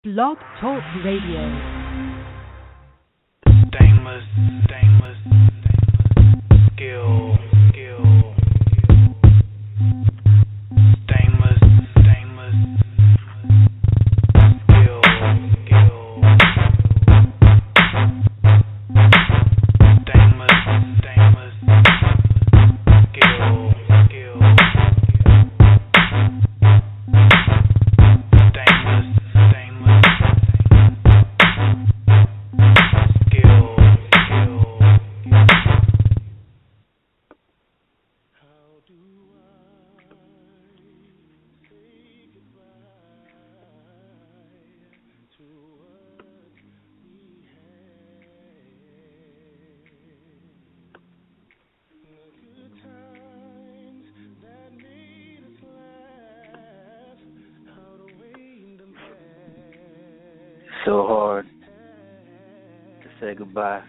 Blog Talk Radio. Stainless, skill, stainless, skill, stainless, skill, So hard to say goodbye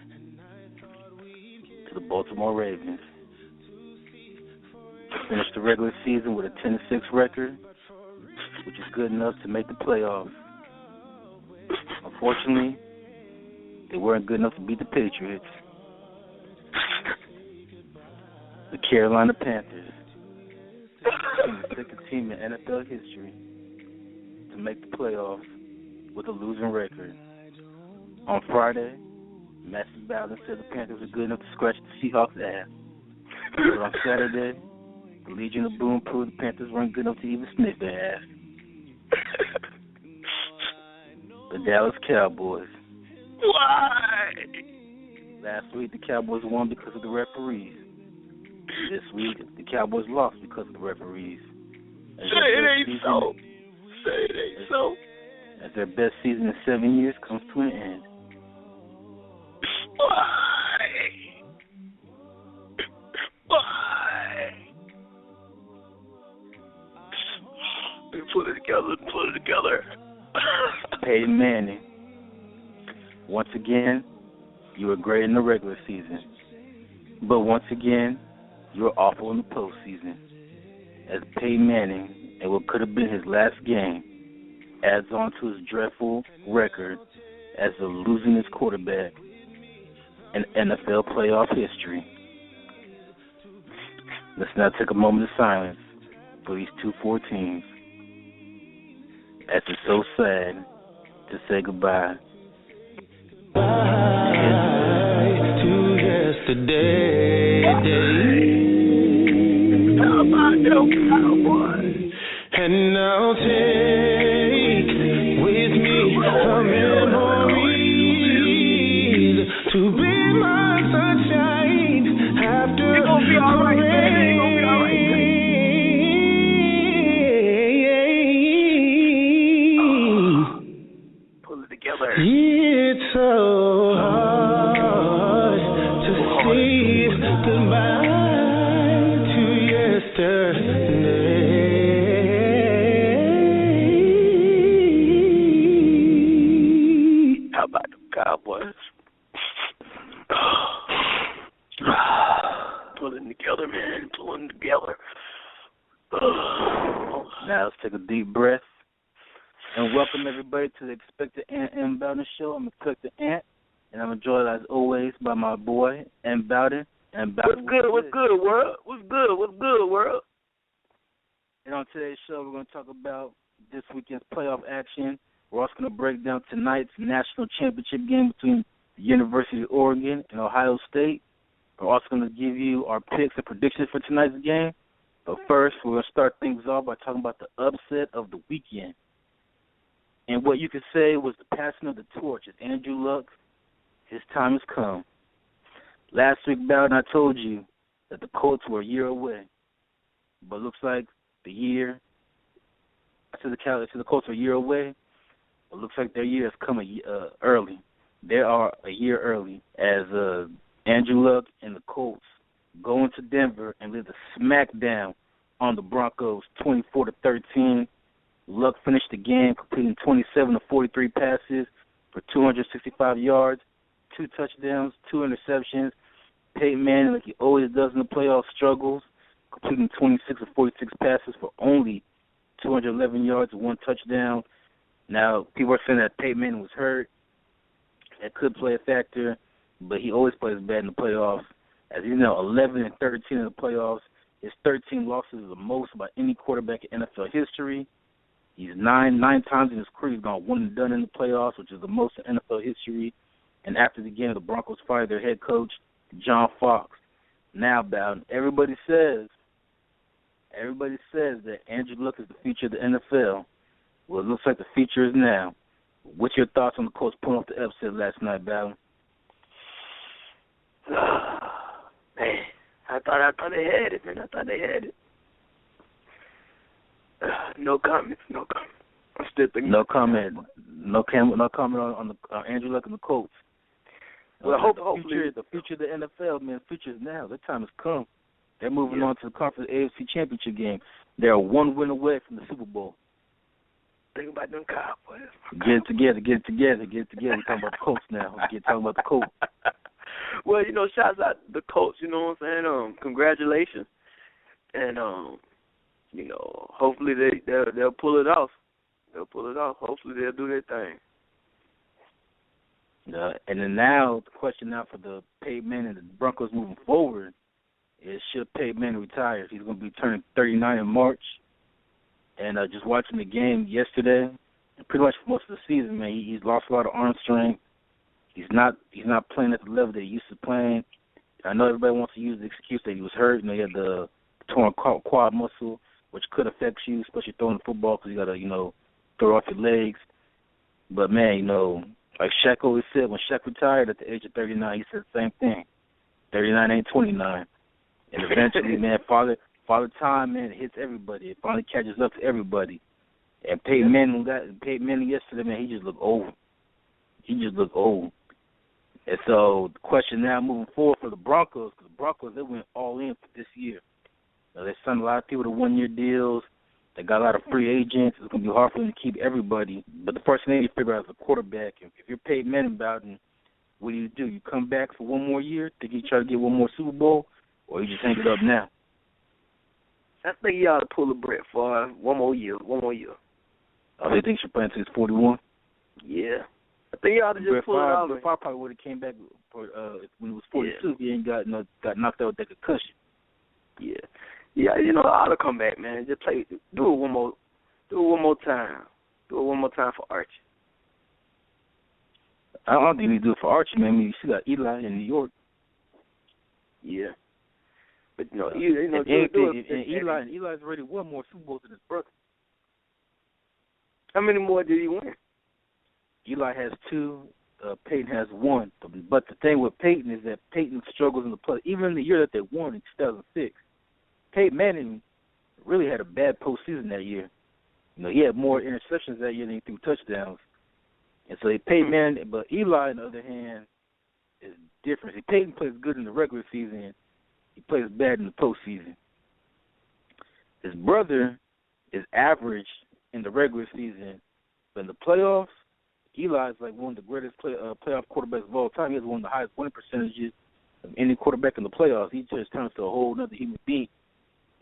to the Baltimore Ravens. Finished the regular season with a 10-6 record, which is good enough to make the playoffs. Unfortunately, they weren't good enough to beat the Patriots. The Carolina Panthers became the second team in NFL history to make the playoffs with a losing record. On Friday, M.Bowden said the Panthers were good enough to scratch the Seahawks' ass. But on Saturday, the Legion of Boom proved the Panthers weren't good enough to even sniff their ass. The Dallas Cowboys. Why? Last week, the Cowboys won because of the referees. This week, the Cowboys lost because of the referees. Say it ain't so. Say it ain't so. As their best season in 7 years comes to an end. Why? Why? Put it together. Peyton Manning. Once again, you were great in the regular season. But once again, you were awful in the postseason. As Peyton Manning, and what could have been his last game, adds on to his dreadful record as the losingest quarterback in NFL playoff history. Let's now take a moment of silence for these 2-4 teams, as it's so sad to say goodbye to yesterday. How about them Cowboys? And I'll take with me her memories to be my sunshine after It's gonna be all right, baby. It's gonna be all right, baby. Pull it together. It's so hard to say goodbye to yesterday. How about them Cowboys? Pulling together, man. Pulling together. Now let's take a deep breath and welcome everybody to the Inspectah and M.Bowden show. I'm Inspectah Ant, and I'm joined as always by my boy M.Bowden. What's good, world? And on today's show, we're going to talk about this weekend's playoff action. We're also going to break down tonight's national championship game between the University of Oregon and Ohio State. We're also going to give you our picks and predictions for tonight's game. But first, we're going to start things off by talking about the upset of the weekend. And what you could say was the passing of the torch. As Andrew Luck, his time has come. Last week, Bowden, I told you that the Colts were a year away. But it looks like the Colts are a year away. It looks like their year has come early. They are a year early as Andrew Luck and the Colts go into Denver and live the smackdown on the Broncos 24-13. Luck finished the game completing 27 of 43 passes for 265 yards, 2 touchdowns, 2 interceptions. Peyton Manning, like he always does in the playoffs, struggles, completing 26 of 46 passes for only 211 yards and 1 touchdown. Now, people are saying that Peyton Manning was hurt. That could play a factor, but he always plays bad in the playoffs. As you know, 11-13 in the playoffs. His 13 losses is the most by any quarterback in NFL history. He's nine times in his career. He's gone one and done in the playoffs, which is the most in NFL history. And after the game, the Broncos fired their head coach, John Fox. Now, Bowden, everybody says that Andrew Luck is the future of the NFL. Well, it looks like the future is now. What's your thoughts on the Colts pulling off the upset last night, Bowden? Man, I thought they had it, man. I thought they had it. No comment. I'm still thinking. No comment on the Andrew Luck and the Colts. Well, hopefully the future of the NFL, man. The future is now. That time has come. They're moving on to the conference AFC Championship game. They're one win away from the Super Bowl. Think about them Cowboys. Get it together. We're talking about the Colts now. Talking about the Colts. Well, shouts out to the Colts, you know what I'm saying? Congratulations. And, hopefully they'll pull it off. Hopefully they'll do their thing. And then now, the question now for the Peyton Manning and the Broncos moving forward is, should Peyton Manning retire? He's going to be turning 39 in March. And just watching the game yesterday, pretty much for most of the season, man, he's lost a lot of arm strength. He's not playing at the level that he used to playing. I know everybody wants to use the excuse that he was hurt. He had the torn quad muscle, which could affect you, especially throwing the football because you got to, throw off your legs. But, man, like Shaq always said, when Shaq retired at the age of 39, he said the same thing. 39 ain't 29. And eventually, man, Father Time, man, it hits everybody. It finally catches up to everybody. And Peyton Manning yesterday, man, he just looked old. And so the question now moving forward for the Broncos, because the Broncos, they went all in for this year. They signed a lot of people to one-year deals. They got a lot of free agents. It's going to be hard for them to keep everybody. But the first thing you figure out is a quarterback. If you're Peyton Manning, Bowden, what do? You come back for one more year? Think you try to get one more Super Bowl? Or you just hang it up now? I think you ought to pull the bread for one more year. Oh, they think you should play until he's 41? Yeah. I think you ought to just pull it out. Brett Favre probably would have came back for, when he was 42. He ain't got knocked out with that concussion. Yeah. Yeah, I ought to come back, man. Just do it one more time. Do it one more time for Archie. I don't think you do it for Archie, man. I mean, you still got Eli in New York. Yeah. But, Eli's already won more Super Bowls than his brother. How many more did he win? Eli has 2. Peyton has 1. But the thing with Peyton is that Peyton struggles in the play. Even in the year that they won in 2006, Peyton Manning really had a bad postseason that year. He had more interceptions that year than he threw touchdowns. And so Peyton Manning, but Eli, on the other hand, is different. Peyton plays good in the regular season. He plays bad in the postseason. His brother is average in the regular season, but in the playoffs, Eli is like one of the greatest playoff quarterbacks of all time. He has one of the highest winning percentages of any quarterback in the playoffs. He just turns to a whole other human being.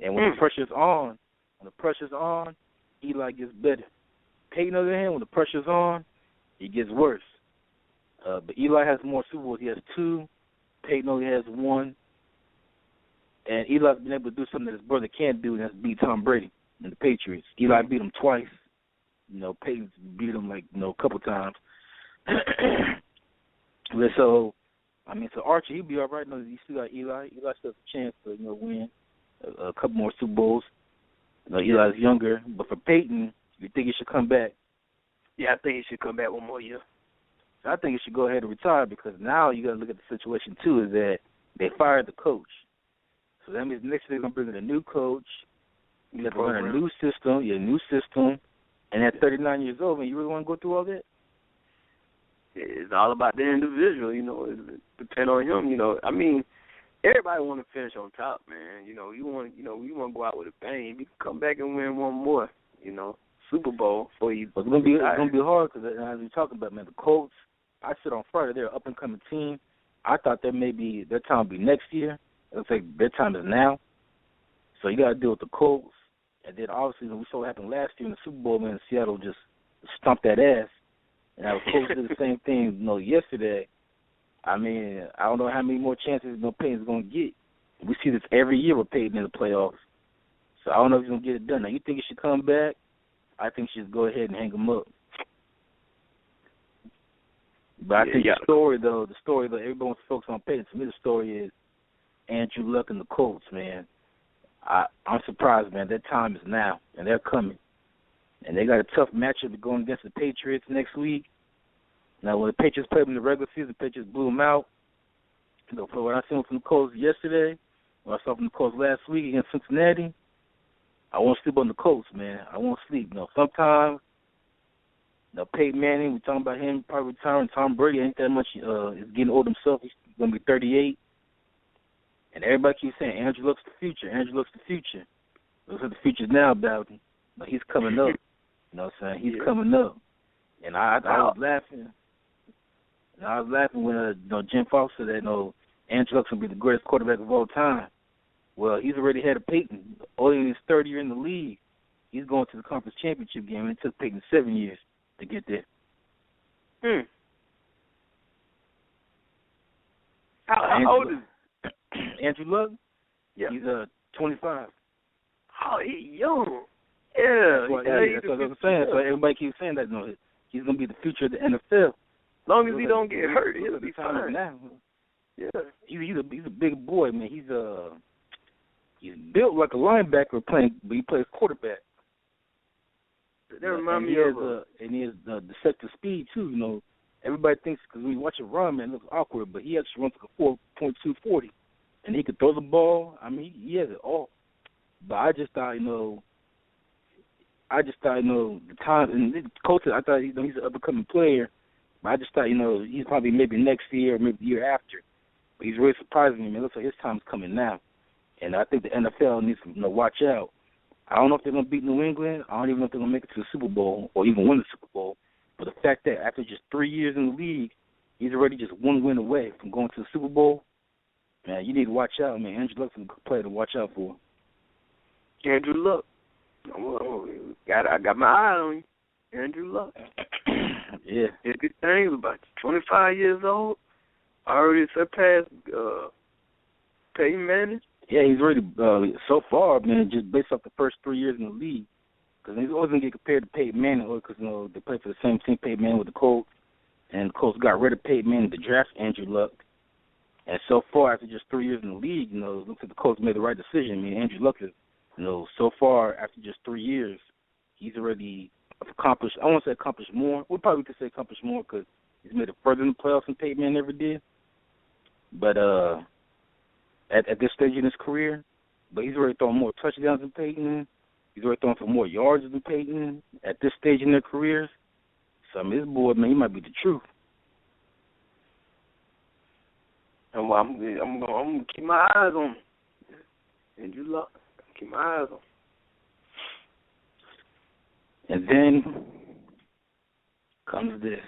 And when the pressure's on, Eli gets better. Peyton, on the other hand, when the pressure's on, he gets worse. But Eli has more Super Bowls. He has 2. Peyton only has 1. And Eli's been able to do something that his brother can't do, and that's beat Tom Brady and the Patriots. Eli beat him twice. Peyton beat him a couple times. So Archie, he'll be all right. You still got Eli. Eli still has a chance to win a couple more Super Bowls. Eli's younger, but for Peyton, you think he should come back? Yeah, I think he should come back one more year. I think he should go ahead and retire because now you got to look at the situation too. Is that they fired the coach, so that means next year they're gonna bring in a new coach. You have to learn a new system. And at 39 years old, man, you really want to go through all that? It's all about the individual, It depends on him, I mean, everybody want to finish on top, man. You want to go out with a bang. You can come back and win one more, Super Bowl for you. It's gonna be hard because as we talking about, man, the Colts. I said on Friday they're an up and coming team. I thought that maybe their time would be next year. It looks like their time is now. So you got to deal with the Colts. And then obviously we saw what happened last year in the Super Bowl, man. Seattle just stomp that ass. And I was close to the same thing, yesterday. I mean, I don't know how many more chances Peyton's going to get. We see this every year with Peyton in the playoffs. So I don't know if he's going to get it done. Now, you think he should come back? I think he should go ahead and hang him up. But I think the story, though, everybody wants to focus on Peyton. To me, the story is Andrew Luck and the Colts, man. I'm surprised, man. That time is now, and they're coming. And they got a tough matchup going against the Patriots next week. Now, when the Patriots played them in the regular season, the Patriots blew them out. For what I seen from the Colts yesterday, what I saw from the Colts last week against Cincinnati, I won't sleep on the Colts, man. I won't sleep. Sometimes, Peyton Manning, we're talking about him probably retiring. Tom Brady ain't that much. He's getting old himself. He's going to be 38. And everybody keeps saying, Andrew Luck's the future. Andrew Luck's the future. Looks like the future's now, Bowden. But he's coming up. You know what I'm saying? He's coming up. And I was laughing. I was laughing when Jim Fox said that Andrew Luck's going to be the greatest quarterback of all time. Well, he's already had a Peyton. Only in his third year in the league, he's going to the conference championship game, and it took Peyton 7 years to get there. How old is Andrew Luck? Yeah. He's 25. Oh, he's young. Yeah. That's what I'm saying. So everybody keeps saying that he's going to be the future of the NFL. As long as he don't get hurt, he'll be fine. Now. Yeah. He's a big boy, man. He's built like a linebacker but he plays quarterback. That reminds me of and he has the deceptive speed too. Everybody thinks because when you watch him run, man, it looks awkward, but he actually runs like a 4.2 40, and he can throw the ball. I mean, he has it all. But I just thought, the time and the coach. I thought he's an up and coming player, but I just thought he's probably maybe next year or maybe the year after. But he's really surprising me, man. It looks like his time's coming now, and I think the NFL needs to watch out. I don't know if they're going to beat New England. I don't even know if they're going to make it to the Super Bowl or even win the Super Bowl. But the fact that after just 3 years in the league, he's already just one win away from going to the Super Bowl, man, you need to watch out, man. Andrew Luck's a good player to watch out for. Andrew Luck. I got my eye on you. Andrew Luck. Yeah. There's good things about you. 25 years old. Already surpassed Peyton Manning. Yeah, he's already, so far, man, just based off the first 3 years in the league, because he's always going to get compared to Peyton Manning, because, they play for the same team, Peyton Manning with the Colts, and the Colts got rid of Peyton Manning to draft Andrew Luck. And so far, after just 3 years in the league, it looks like the Colts made the right decision. I mean, Andrew Luck is, so far, after just 3 years, he's already accomplished, I won't say accomplished more. We probably could say accomplished more because he's made it further in the playoffs than Peyton Manning ever did. But, at this stage in his career, but he's already throwing more touchdowns than Peyton. He's already throwing for more yards than Peyton at this stage in their careers. So, I mean, this boy, man, he might be the truth. And I'm going to keep my eyes on him. Andrew Luck, keep my eyes on him. And then comes this.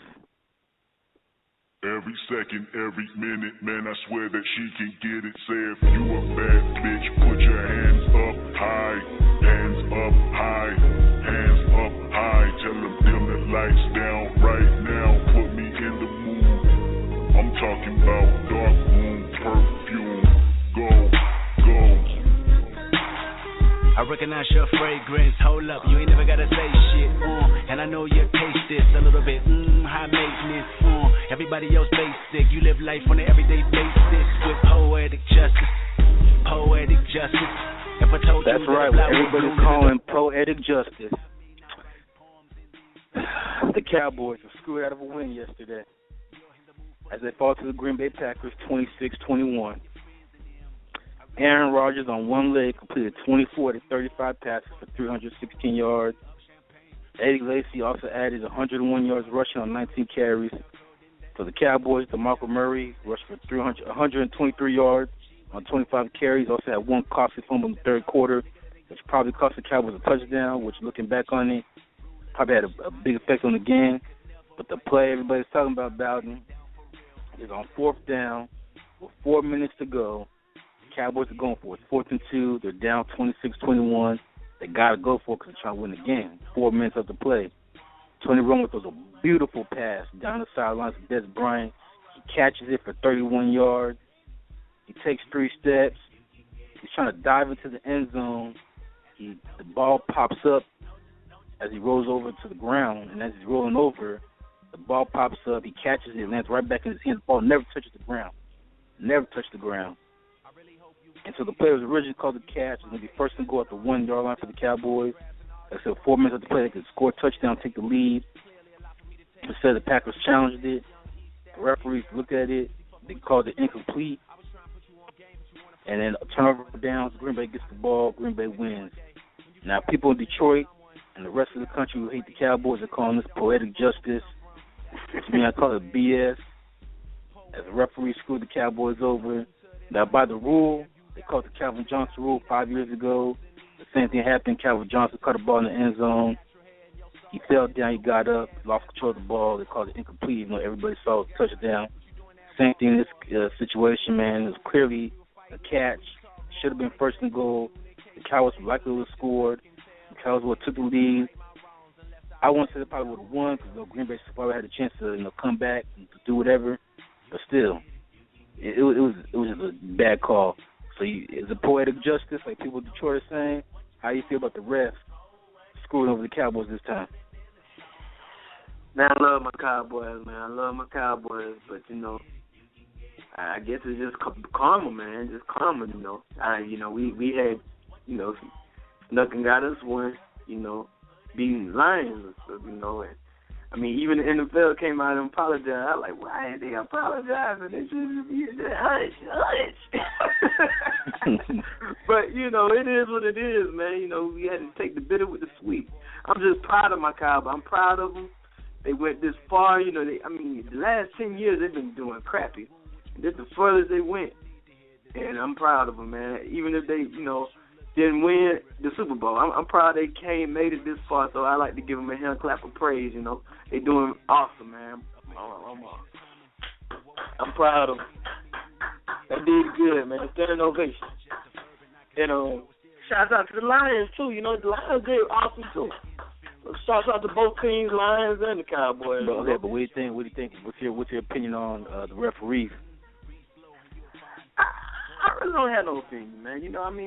Every second, every minute, man, I swear that she can get it. Say if you a bad bitch, put your hands up high, hands up high, hands up high. Tell them dim the lights down right now, put me in the mood. I'm talking about dark room perfume. Go, go. I recognize your fragrance, hold up, you ain't never gotta say shit, and I know you taste this a little bit, high maintenance, everybody else basic, you live life on an everyday basis, with poetic justice, if I told that's you right, what everybody's calling poetic justice. The Cowboys were screwed out of a win yesterday, as they fall to the Green Bay Packers 26-21. Aaron Rodgers on one leg completed 24 to 35 passes for 316 yards. Eddie Lacy also added 101 yards rushing on 19 carries. For the Cowboys, DeMarco Murray rushed for 123 yards on 25 carries. Also had one costly fumble in the third quarter, which probably cost the Cowboys a touchdown, which looking back on it, probably had a big effect on the game. But the play everybody's talking about, Bowden, is on fourth down with 4 minutes to go. Cowboys are going for it. 4th and 2. They're down 26-21. They got to go for it because they're trying to win the game. 4 minutes of the play. Tony Romo throws a beautiful pass down the sidelines to Des Bryant. He catches it for 31 yards. He takes 3 steps. He's trying to dive into the end zone. The ball pops up as he rolls over to the ground, and as he's rolling over, the ball pops up. He catches it and lands right back in his hand. The ball never touches the ground. Never touched the ground. And so the play was originally called the catch. It's going to be first and goal at the 1 yard line for the Cowboys. Like I said, 4 minutes after the play, they could score a touchdown, take the lead. Instead, the Packers challenged it. The referees looked at it. They called it incomplete. And then a turnover downs. Green Bay gets the ball. Green Bay wins. Now, people in Detroit and the rest of the country who hate the Cowboys are calling this poetic justice. To me, I call it BS. As the referee screwed the Cowboys over. Now, by the rule, they called the Calvin Johnson rule 5 years ago. The same thing happened. Calvin Johnson caught a ball in the end zone. He fell down. He got up. Lost control of the ball. They called it incomplete. You know, everybody saw it touchdown. Same thing in this situation, man. It was clearly a catch. Should have been first and goal. The Cowboys likely would have scored. The Cowboys would have took the lead. I won't say they probably would have won because Green Bay probably had a chance to come back and to do whatever. But still, it was just a bad call. So is it poetic justice like people in Detroit are saying? How do you feel about the refs screwing over the Cowboys this time? Man, I love my Cowboys, man. I love my Cowboys, but I guess it's just karma, man. Just karma, we had, snuck and got us one, beating Lions, and I mean, even the NFL came out and apologized. I was like, why did they apologize? And they should be hush. But, it is what it is, man. We had to take the bitter with the sweet. I'm just proud of my Cowboys. I'm proud of them. They went this far. The last 10 years they've been doing crappy. This is the furthest they went. And I'm proud of them, man. Even if they, didn't win the Super Bowl. I'm proud they made it this far, so I like to give them a hand clap of praise, They doing awesome, man. I'm proud of them. They did good, man. Standing ovation. Shout out to the Lions, too. The Lions did awesome, too. Shout out to both teams, Lions and the Cowboys. But what do you think? What's your opinion on the referees? I really don't have no opinion, man.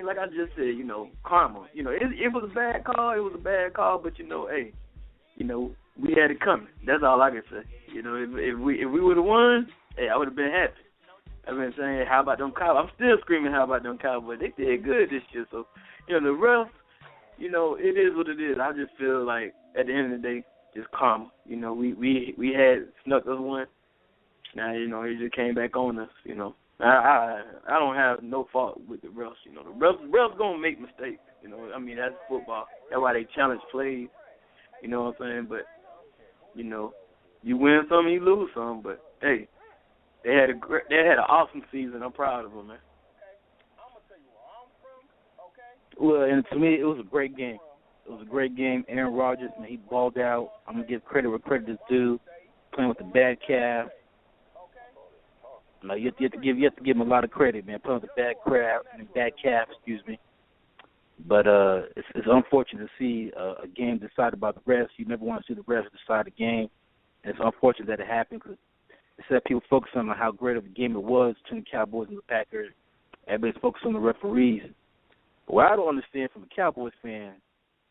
Like I just said, karma. It was a bad call. It was a bad call, but hey, we had it coming. That's all I can say. If we would have won, hey, I would have been happy. I've been saying, how about them Cowboys? I'm still screaming, how about them Cowboys? They did good this year. So, the refs, it is what it is. I just feel like at the end of the day, just karma. We had snuck us one. Now, it just came back on us. I don't have no fault with the refs. The refs gonna make mistakes. That's football. That's why they challenge plays. You know what I'm saying? But you win some, you lose some. But hey, they had an awesome season. I'm proud of them, man. Well, and to me, it was a great game. It was a great game. Aaron Rodgers, man, he balled out. I'm gonna give credit where credit is due. Playing with the bad calf. You have to give him a lot of credit, man. Playing with the bad calf, excuse me. But it's unfortunate to see a game decided by the refs. You never want to see the refs decide a game, and it's unfortunate that it happened because instead of people focusing on how great of a game it was between the Cowboys and the Packers, everybody's focused on the referees. But what I don't understand from a Cowboys fan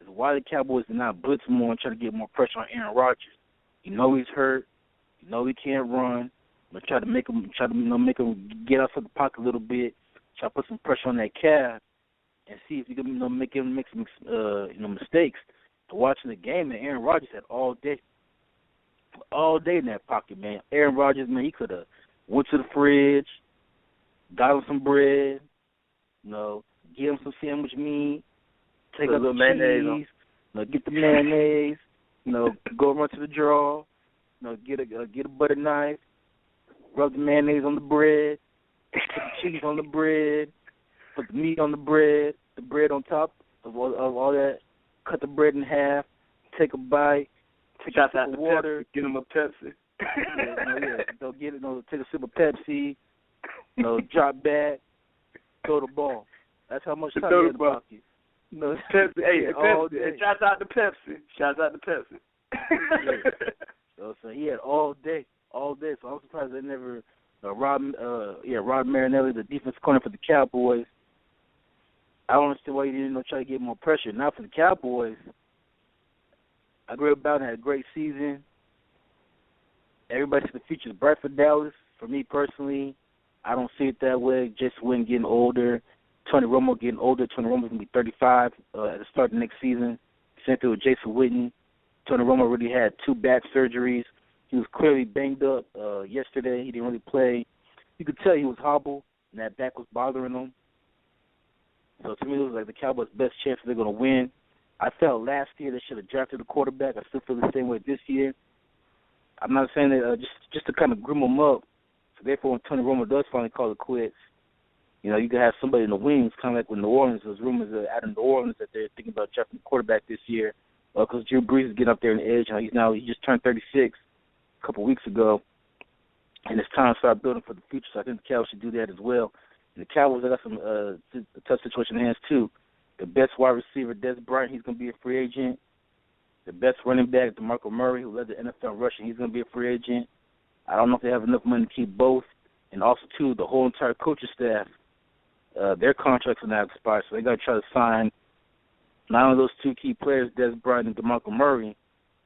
is why the Cowboys did not blitz more and try to get more pressure on Aaron Rodgers. He's hurt. He can't run. But try to make him get outside the pocket a little bit. Try to put some pressure on that calf and see if you can make him make some mistakes. But watching the game, man, Aaron Rodgers had all day in that pocket, man. Aaron Rodgers, man, he could have went to the fridge, got him some bread, get him some sandwich meat, take out the cheese, get the mayonnaise, go run to the drawer, get a butter knife. Rub the mayonnaise on the bread, put the cheese on the bread, put the meat on the bread on top of all that. Cut the bread in half, take a bite, take a sip of water. Get him a Pepsi. Take a sip of Pepsi, drop back, throw the ball. That's how much time you had to pocket. Pepsi. Hey, Pepsi. Shouts out to Pepsi. So he had all day. So I'm surprised they never Rod Marinelli, the defense corner for the Cowboys. I don't understand why he didn't try to get more pressure. Now for the Cowboys, I agree about it. Had a great season. Everybody said the future's bright for Dallas. For me personally, I don't see it that way. Jason Witten getting older. Tony Romo getting older. Tony Romo's going to be 35 at the start of next season. Same thing with Jason Witten. Tony Romo really had 2 back surgeries. He was clearly banged up yesterday. He didn't really play. You could tell he was hobbled, and that back was bothering him. So to me, it was like the Cowboys' best chance they're going to win. I felt last year they should have drafted a quarterback. I still feel the same way this year. I'm not saying that just to kind of grim them up. So therefore, when Tony Romo does finally call it quits, you know, you can have somebody in the wings, kind of like with New Orleans. There's rumors out of New Orleans that they're thinking about drafting a quarterback this year because Drew Brees is getting up there in age. He just turned 36 a couple weeks ago, and it's time to start building for the future. So I think the Cowboys should do that as well. And the Cowboys, they got some tough situation in hands too. The best wide receiver, Des Bryant, he's going to be a free agent. The best running back, DeMarco Murray, who led the NFL rushing, he's going to be a free agent. I don't know if they have enough money to keep both. And also, too, the whole entire coaching staff, their contracts are now expired, so they got to try to sign not only those 2 key players, Des Bryant and DeMarco Murray,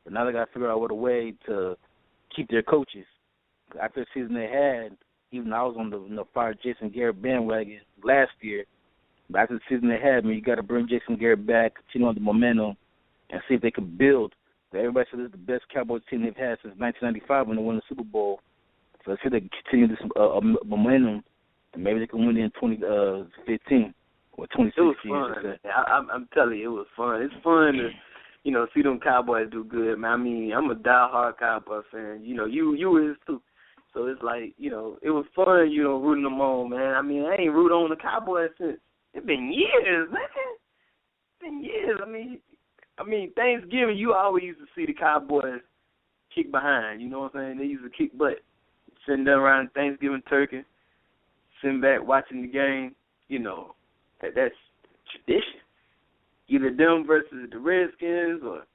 but now they got to figure out what a way to keep their coaches. After the season they had, even though I was on the fire Jason Garrett bandwagon last year, but after the season they had, you got to bring Jason Garrett back, continue on the momentum, and see if they can build. Everybody said this is the best Cowboys team they've had since 1995 when they won the Super Bowl. So let's see if they can continue this momentum, and maybe they can win in 2015 or 2016. It was fun. I'm telling you, it was fun. It's fun to, see them Cowboys do good, man. I mean, I'm a diehard Cowboy fan. You is too. So it's like, it was fun, rooting them on, man. I mean, I ain't rooted on the Cowboys since. It's been years, man. It's been years. I mean, Thanksgiving, you always used to see the Cowboys kick behind. You know what I'm saying? They used to kick butt. Sitting there around Thanksgiving turkey, sitting back watching the game. That's tradition. Either them versus the Redskins or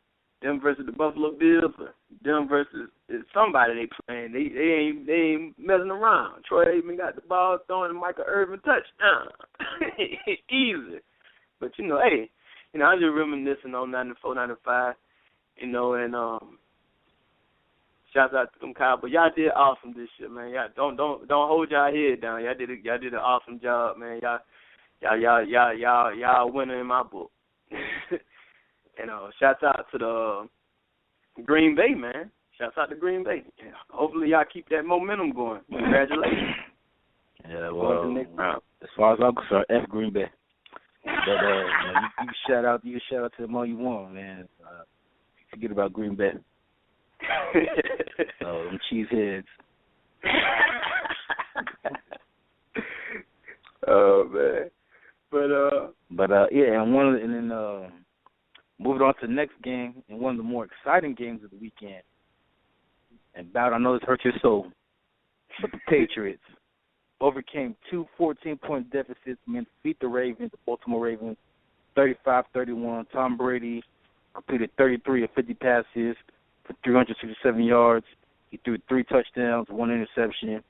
them versus the Buffalo Bills or them versus somebody they playing. They ain't messing around. Troy Aikman got the ball thrown and Michael Irvin touchdown. Easy. But, hey, I'm just reminiscing on 94, 95, and shouts out to them Cowboys. Y'all did awesome this year, man. Y'all don't hold y'all head down. Y'all did an awesome job, man. Y'all winner in my book. And shouts out to the Green Bay, man. Shouts out to Green Bay. Yeah, hopefully y'all keep that momentum going. Congratulations. Yeah, well, as far as I'm concerned, F Green Bay. But you can shout out to them all you want, man. Forget about Green Bay. Them cheeseheads. Oh man. But yeah, and then moving on to the next game, and one of the more exciting games of the weekend. And Bowden, I know this hurts your soul, but the Patriots overcame 2 14-point deficits, meant to beat the Ravens, the Baltimore Ravens, 35-31. Tom Brady completed 33 of 50 passes for 367 yards. He threw 3 touchdowns, 1 interception.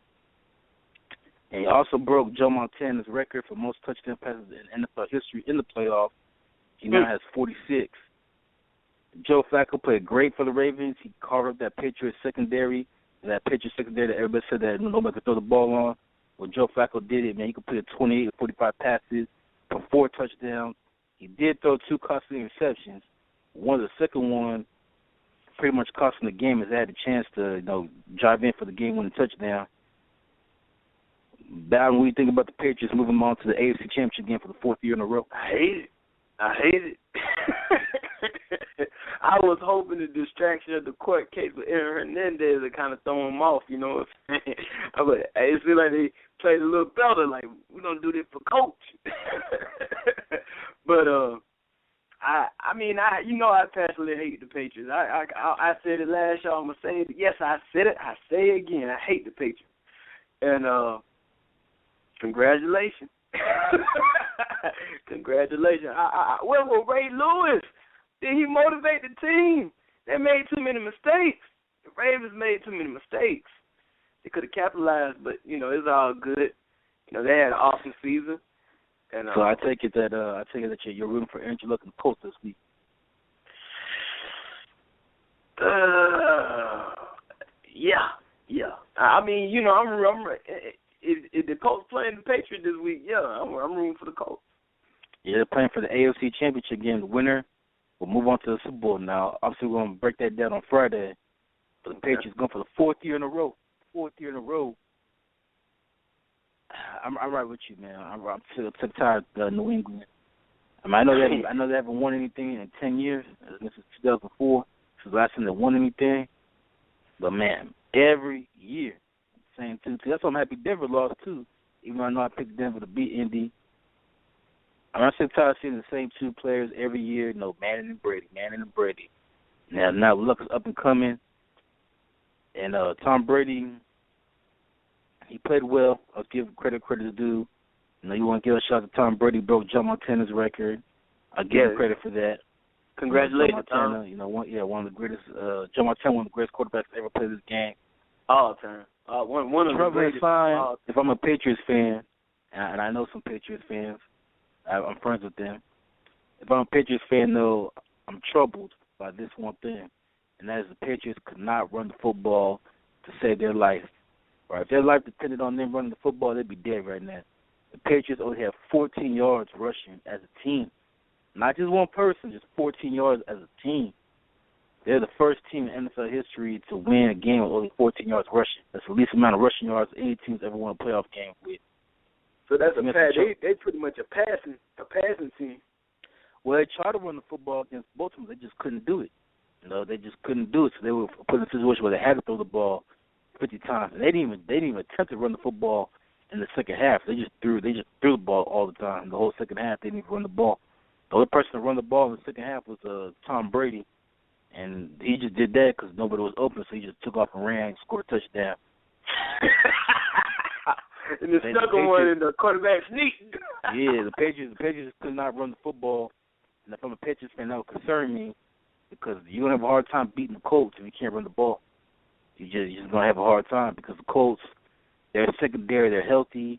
And he also broke Joe Montana's record for most touchdown passes in NFL history in the playoffs. He now has 46. Joe Flacco played great for the Ravens. He carved up that Patriots secondary, that everybody said that nobody could throw the ball on. Well, Joe Flacco did it, man. He completed 28 of 45 passes for 4 touchdowns. He did throw 2 costly interceptions. The second one pretty much cost him the game as they had a chance to, drive in for the game-winning touchdown. Bowden, what do you think about the Patriots moving on to the AFC Championship game for the 4th year in a row? I hate it. I was hoping the distraction of the court case with Aaron Hernandez would kind of throw him off, you know what I'm saying? It feels like they played a little better, like, we don't do this for coach. But, I passionately hate the Patriots. I said it last year, I'm going to say it. Yes, I said it. I say it again. I hate the Patriots. And, congratulations. Congratulations. Where was Ray Lewis? Did he motivate the team? They made too many mistakes. The Ravens made too many mistakes. They could have capitalized, but it's all good. They had an awesome season. And so I take it that you're rooting for Andrew Luck and the Colts this week. Yeah. I mean, I'm if the Colts playing the Patriots this week, I'm rooting for the Colts. Yeah, they're playing for the AFC Championship game. The winner will move on to the Super Bowl. Now, obviously, we're going to break that down on Friday. But the Patriots going for the fourth year in a row. I'm right with you, man. I'm sick tired of New England. I mean, I know they haven't won anything in 10 years. This is 2004. This is the last time they won anything. But, man, every year, same two. That's why I'm happy Denver lost, too, even though I know I picked Denver to beat Indy. I'm sick tired of seeing the same two players every year. Manning and Brady. Now Luck is up and coming. And Tom Brady, he played well. I'll give credit is due. You want to give a shout out to Tom Brady, broke Joe Montana's record. I'll give him credit for that. Congratulations, Tom. One of the greatest. Joe Montana, one of the greatest quarterbacks to ever play this game. All time. One of the greatest. Fine. If I'm a Patriots fan, and I know some Patriots fans, I'm friends with them. If I'm a Patriots fan, though, I'm troubled by this one thing, and that is the Patriots could not run the football to save their life. Right? If their life depended on them running the football, they'd be dead right now. The Patriots only have 14 yards rushing as a team. Not just one person, just 14 yards as a team. They're the first team in NFL history to win a game with only 14 yards rushing. That's the least amount of rushing yards any team's ever won a playoff game with. So that's a pass. They pretty much a passing team. Well, they tried to run the football against Baltimore. They just couldn't do it. They just couldn't do it. So they were put in a situation where they had to throw the ball 50 times. And they didn't even attempt to run the football in the second half. They just threw the ball all the time. The whole second half, they didn't even run the ball. The only person to run the ball in the second half was Tom Brady, and he just did that because nobody was open, so he just took off and ran and scored a touchdown. And the second one in the quarterback sneak. Yeah, the Patriots could not run the football. And if I'm a Patriots fan, that would concern me because you're going to have a hard time beating the Colts if you can't run the ball. You're just going to have a hard time because the Colts, they're secondary, they're healthy,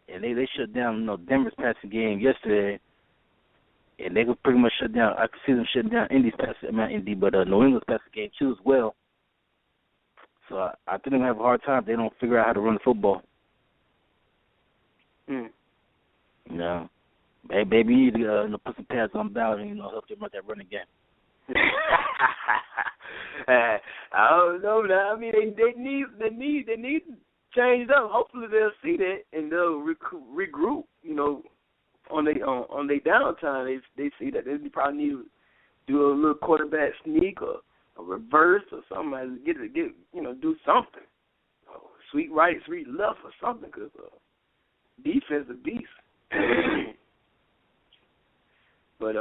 and they shut down Denver's passing game yesterday, and they could pretty much shut down. I could see them shutting down New England's passing game too as well. So I think they're going to have a hard time if they don't figure out how to run the football. Baby, you need to put some pads on M.Bowden and help them run that running game. I don't know, man. I mean, they need to change up. Hopefully, they'll see that and they'll regroup. On their downtime, they see that they probably need to do a little quarterback sneak or a reverse or something. Do something. Sweet right, sweet left or something, because defense is a beast. But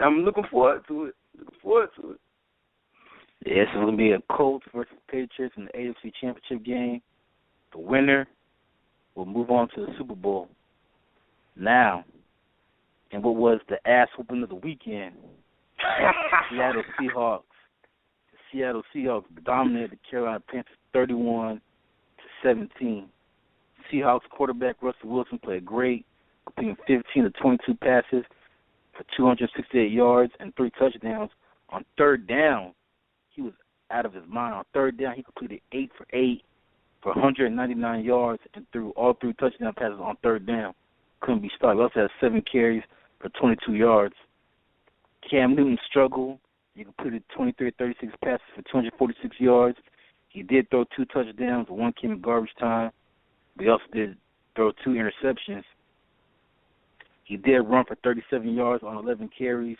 I'm looking forward to it. Yeah, so it's going to be a Colts versus Patriots in the AFC Championship game. The winner will move on to the Super Bowl. Now, and what was the ass whooping of the weekend, Seattle Seahawks. The Seattle Seahawks dominated the Carolina Panthers 31-17. Seahawks quarterback Russell Wilson played great, completing 15 of 22 passes for 268 yards and 3 touchdowns. On third down, he was out of his mind. On third down, he completed 8 for 8 for 199 yards and threw all 3 touchdown passes on third down. Couldn't be stopped. He also had 7 carries for 22 yards. Cam Newton struggled. He completed 23 of 36 passes for 246 yards. He did throw 2 touchdowns. 1 came in garbage time. But he also did throw 2 interceptions. He did run for 37 yards on 11 carries.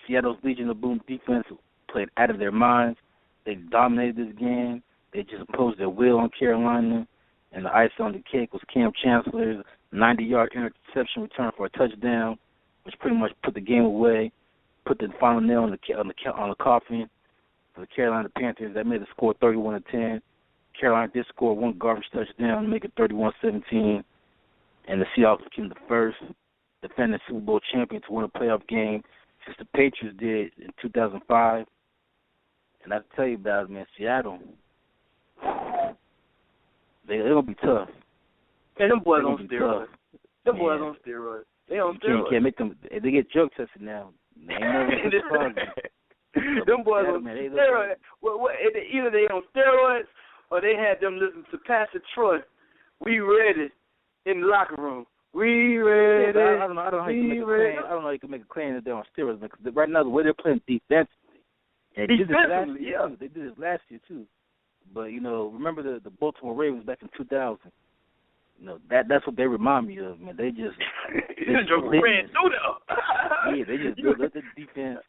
Seattle's Legion of Boom defense played out of their minds. They dominated this game. They just imposed their will on Carolina. And the icing on the cake was Cam Chancellor's 90-yard interception return for a touchdown, which pretty much put the game away, put the final nail on the coffin for the Carolina Panthers. That made the score 31-10. Carolina did score 1 garbage touchdown to make it 31-17, and the Seahawks became the first defending Super Bowl champion to win a playoff game since the Patriots did in 2005. And I can tell you about it, man, Seattle, they're going to be tough. Man, them boys on steroids. Them boys on steroids. They on steroids. You can't make them. They get drug tested now. They ain't never them boys on steroids. Either they on steroids or they had them listen to Pastor Troy. We ready in the locker room. We ready. I don't know how you can make a claim. I don't know how you can make a claim that they're on steroids because right now the way they're playing defensively. They did this last year too. But remember the Baltimore Ravens back in 2000. That's what they remind me of, man. They just ran through them. Yeah, they just let the defense.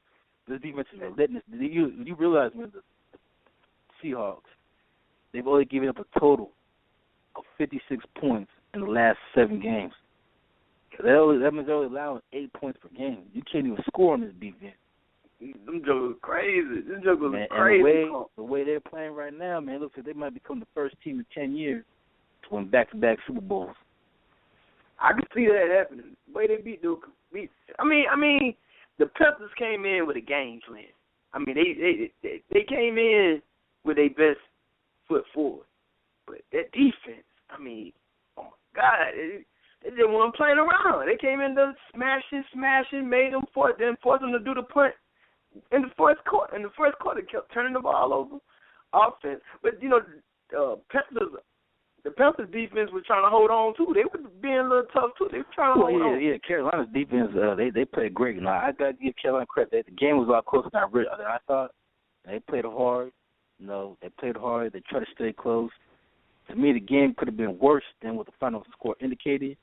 The defense is relentless. You realize, man, the Seahawks, they've only given up a total of 56 points in the last 7 games. That means they're only allowing 8 points per game. You can't even score on this defense. Them jokers crazy. Them jokers crazy. And the way they're playing right now, man, it looks like they might become the first team in 10 years to win back-to-back Super Bowls. I can see that happening. The way they beat Duke. I mean, the Panthers came in with a game plan. I mean, they came in with their best foot forward. But that defense, I mean, oh my God, they didn't want them playing around. They came in to smashing, made them force them to do the punt in the first quarter. In the first quarter, kept turning the ball over, offense. But the Panthers defense was trying to hold on too. They were being a little tough too. They were trying to hold on. Yeah, Carolina's defense, they played great. I got to give Carolina credit. The game was a lot closer than I thought. They played hard. They played hard. They tried to stay close. To me, the game could have been worse than what the final score indicated,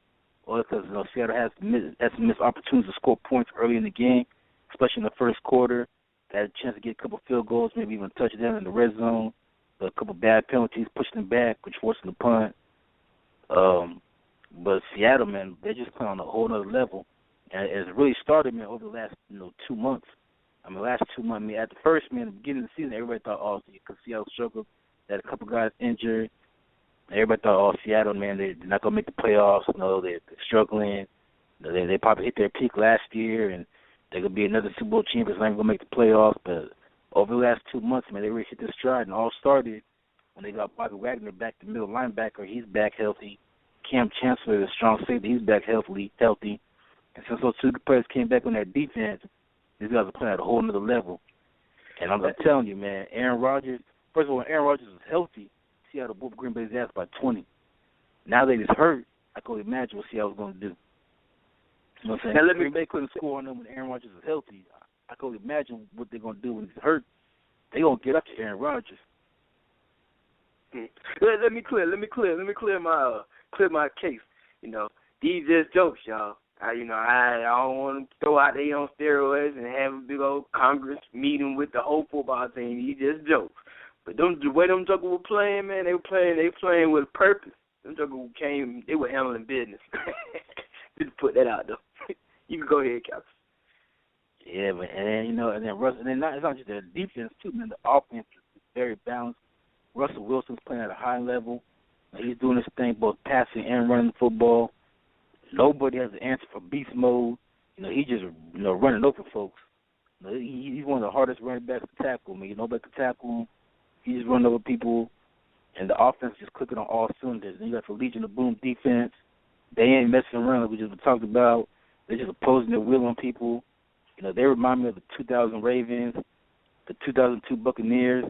or because Seattle has missed opportunities to score points early in the game, especially in the first quarter. They had a chance to get a couple field goals, maybe even a touchdown in the red zone. A couple bad penalties, pushing them back, which forced them to punt. But Seattle, man, they're just playing on a whole other level. And it's really started, man, over the last 2 months. I mean, last 2 months, at the first, man, at the beginning of the season, everybody thought, because Seattle struggled. They had a couple guys injured. Everybody thought, Seattle, man, they're not going to make the playoffs. They're struggling. They probably hit their peak last year, and they're going to be another Super Bowl champions. They're not going to make the playoffs. But over the last 2 months, man, they really hit their stride, and all started when they got Bobby Wagner back, the middle linebacker. He's back healthy. Cam Chancellor, the strong safety, he's back healthy. And since those two players came back on that defense, these guys are playing at a whole other level. And I'm telling you, man, Aaron Rodgers, first of all, when Aaron Rodgers was healthy, Seattle whooped Green Bay's ass by 20. Now that he's hurt, I could imagine what Seattle's going to do. You know what I'm saying? Now, Green Bay couldn't score on them when Aaron Rodgers was healthy. I could imagine what they're going to do when he's hurt. They're going to get up to Aaron Rodgers. Let me clear my case. These just jokes, y'all. I don't want to throw out they on steroids and have a big old Congress meeting with the whole football team. These just jokes. But the way them jokers were playing, man, they playing with purpose. Them jokers they were handling business. Just put that out though. You can go ahead, Captain. Yeah, but and then Russell, and then it's not just their defense too, man. The offense is very balanced. Russell Wilson's playing at a high level. He's doing his thing, both passing and running the football. Nobody has an answer for beast mode. He just running over folks. He's one of the hardest running backs to tackle. Nobody can tackle him. He's just running over people, and the offense just clicking on all cylinders. And you got the Legion of Boom defense. They ain't messing around like we just talked about. They're just opposing their will on people. They remind me of the 2000 Ravens, the 2002 Buccaneers,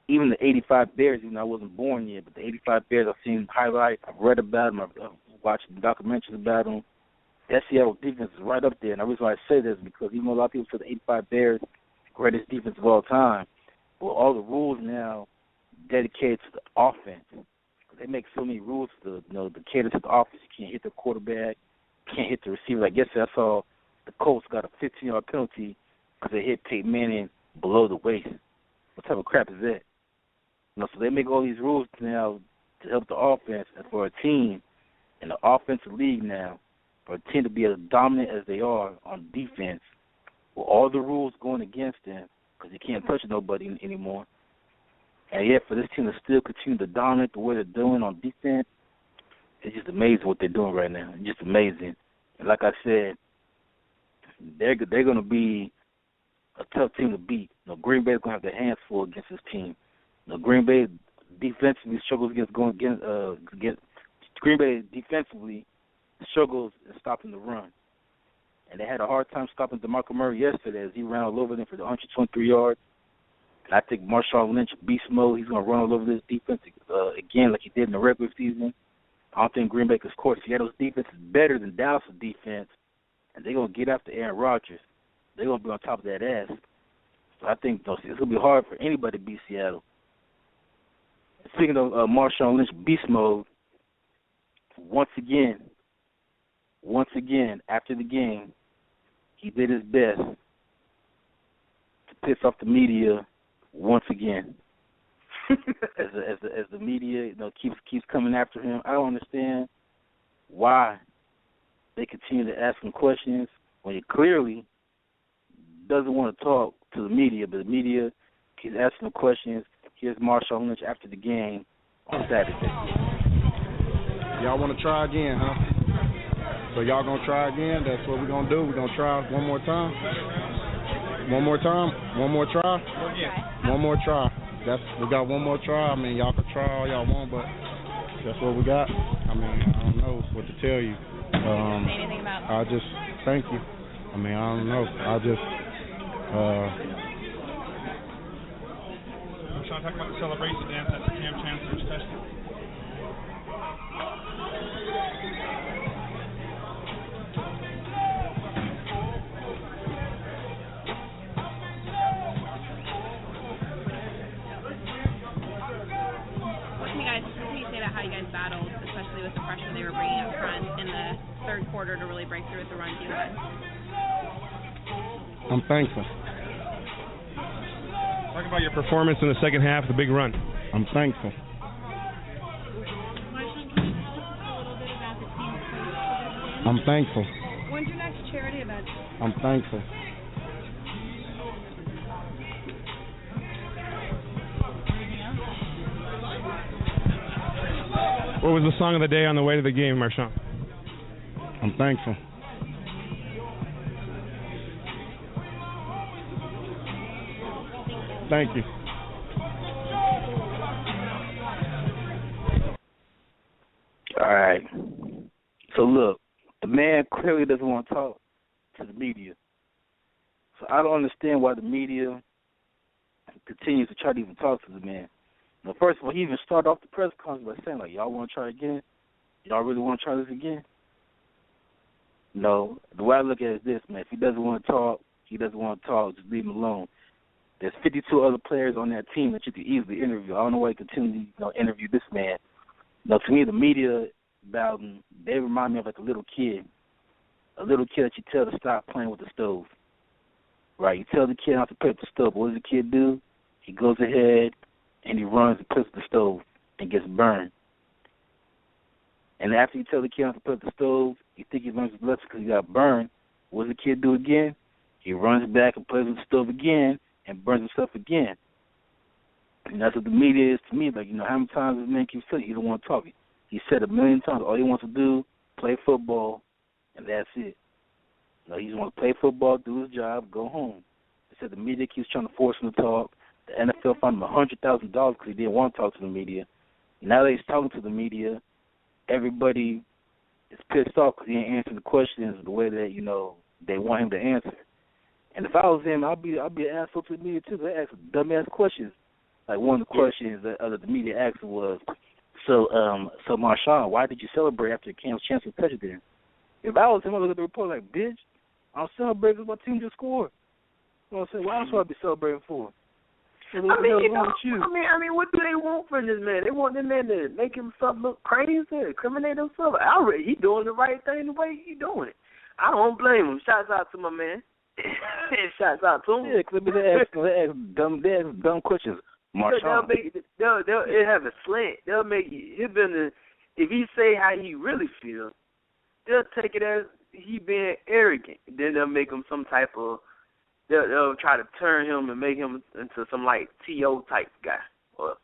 even the 85 Bears. I wasn't born yet, but the 85 Bears, I've seen highlights, I've read about them, I've watched documentaries about them. That Seattle defense is right up there. And the reason why I say this is because even though a lot of people say the 85 Bears, greatest defense of all time, well, all the rules now dedicated to the offense. They make so many rules to cater to the offense. You can't hit the quarterback, can't hit the receiver. Like yesterday, I saw the Colts got a 15-yard penalty because they hit Peyton Manning below the waist. What type of crap is that? So they make all these rules now to help the offense, and for a team in the offensive league now, for a team to be as dominant as they are on defense, with all the rules going against them, because you can't touch nobody anymore. And yet, for this team to still continue to dominate the way they're doing on defense, it's just amazing what they're doing right now. It's just amazing. And like I said, they're going to be a tough team to beat. Green Bay's gonna have their hands full against this team. Green Bay defensively struggles Green Bay defensively struggles in stopping the run. And they had a hard time stopping DeMarco Murray yesterday as he ran all over them for the 123 yards. And I think Marshawn Lynch, beast mode, he's going to run all over this defense again like he did in the regular season. I don't think Green Bay can score. Seattle's defense is better than Dallas' defense, and they're going to get after Aaron Rodgers. They're going to be on top of that ass. So I think it's going to be hard for anybody to beat Seattle. Speaking of Marshawn Lynch, beast mode, once again, after the game, he did his best to piss off the media once again. as the media keeps coming after him, I don't understand why they continue to ask him questions when he clearly doesn't want to talk to the media, but the media keeps asking him questions. Here's Marshawn Lynch after the game on Saturday. Y'all want to try again, huh? So y'all going to try again? That's what we're going to do? We're going to try one more time? One more time? One more try? One more try. We got one more try. I mean, y'all can try all y'all want, but that's what we got. I mean, I don't know what to tell you. I just thank you. I mean, I don't know. Sean, talk about the celebration dance at the Cam Chancellor's touchdown. What can you say about how you guys battled, especially with the pressure they were bringing up front in the third quarter to really break through with the run defense? I'm thankful. Talk about your performance in the second half, the big run. I'm thankful. I'm thankful. When's your next charity event? I'm thankful. What was the song of the day on the way to the game, Marshawn? I'm thankful. Thank you. All right. So, look, the man clearly doesn't want to talk to the media. So I don't understand why the media continues to try to even talk to the man. Now, first of all, he even started off the press conference by saying, like, y'all want to try again? Y'all really want to try this again? No. The way I look at it is this, man. If he doesn't want to talk, he doesn't want to talk. Just leave him alone. There's 52 other players on that team that you could easily interview. I don't know why you continue to interview this man. To me, the media, Bowden, they remind me of like a little kid that you tell to stop playing with the stove. Right? You tell the kid not to play with the stove. What does the kid do? He goes ahead and he runs and plays with the stove and gets burned. And after you tell the kid not to play with the stove, you think he learns his lesson because he got burned. What does the kid do again? He runs back and plays with the stove again and burns himself again. And that's what the media is to me. Like, how many times this man keeps saying he don't want to talk. He said a million times all he wants to do, play football, and that's it. He just wants to play football, do his job, go home. He said the media keeps trying to force him to talk. The NFL fined him $100,000 because he didn't want to talk to the media. And now that he's talking to the media, everybody is pissed off because he ain't answering the questions the way that, they want him to answer. And if I was him, I'd be an asshole to the media too. They ask dumbass questions. Like one of the questions that the media asked was, so Marshawn, why did you celebrate after Cam Chancellor touchdown? If I was him, I'd look at the report like, bitch, I'm celebrating because my team just scored. You know what I'm saying? Why else would I be celebrating for? I mean, what do they want from this man? They want this man to make himself look crazy, incriminate himself. He doing the right thing the way he doing it. I don't blame him. Shouts out to my man. Shouts out to him. Yeah, because they ask dumb questions. Marshawn. They'll have a slant. They'll make if he say how he really feels, they'll take it as he being arrogant. Then they'll make him some type of. They'll try to turn him and make him into some like T.O. type guy or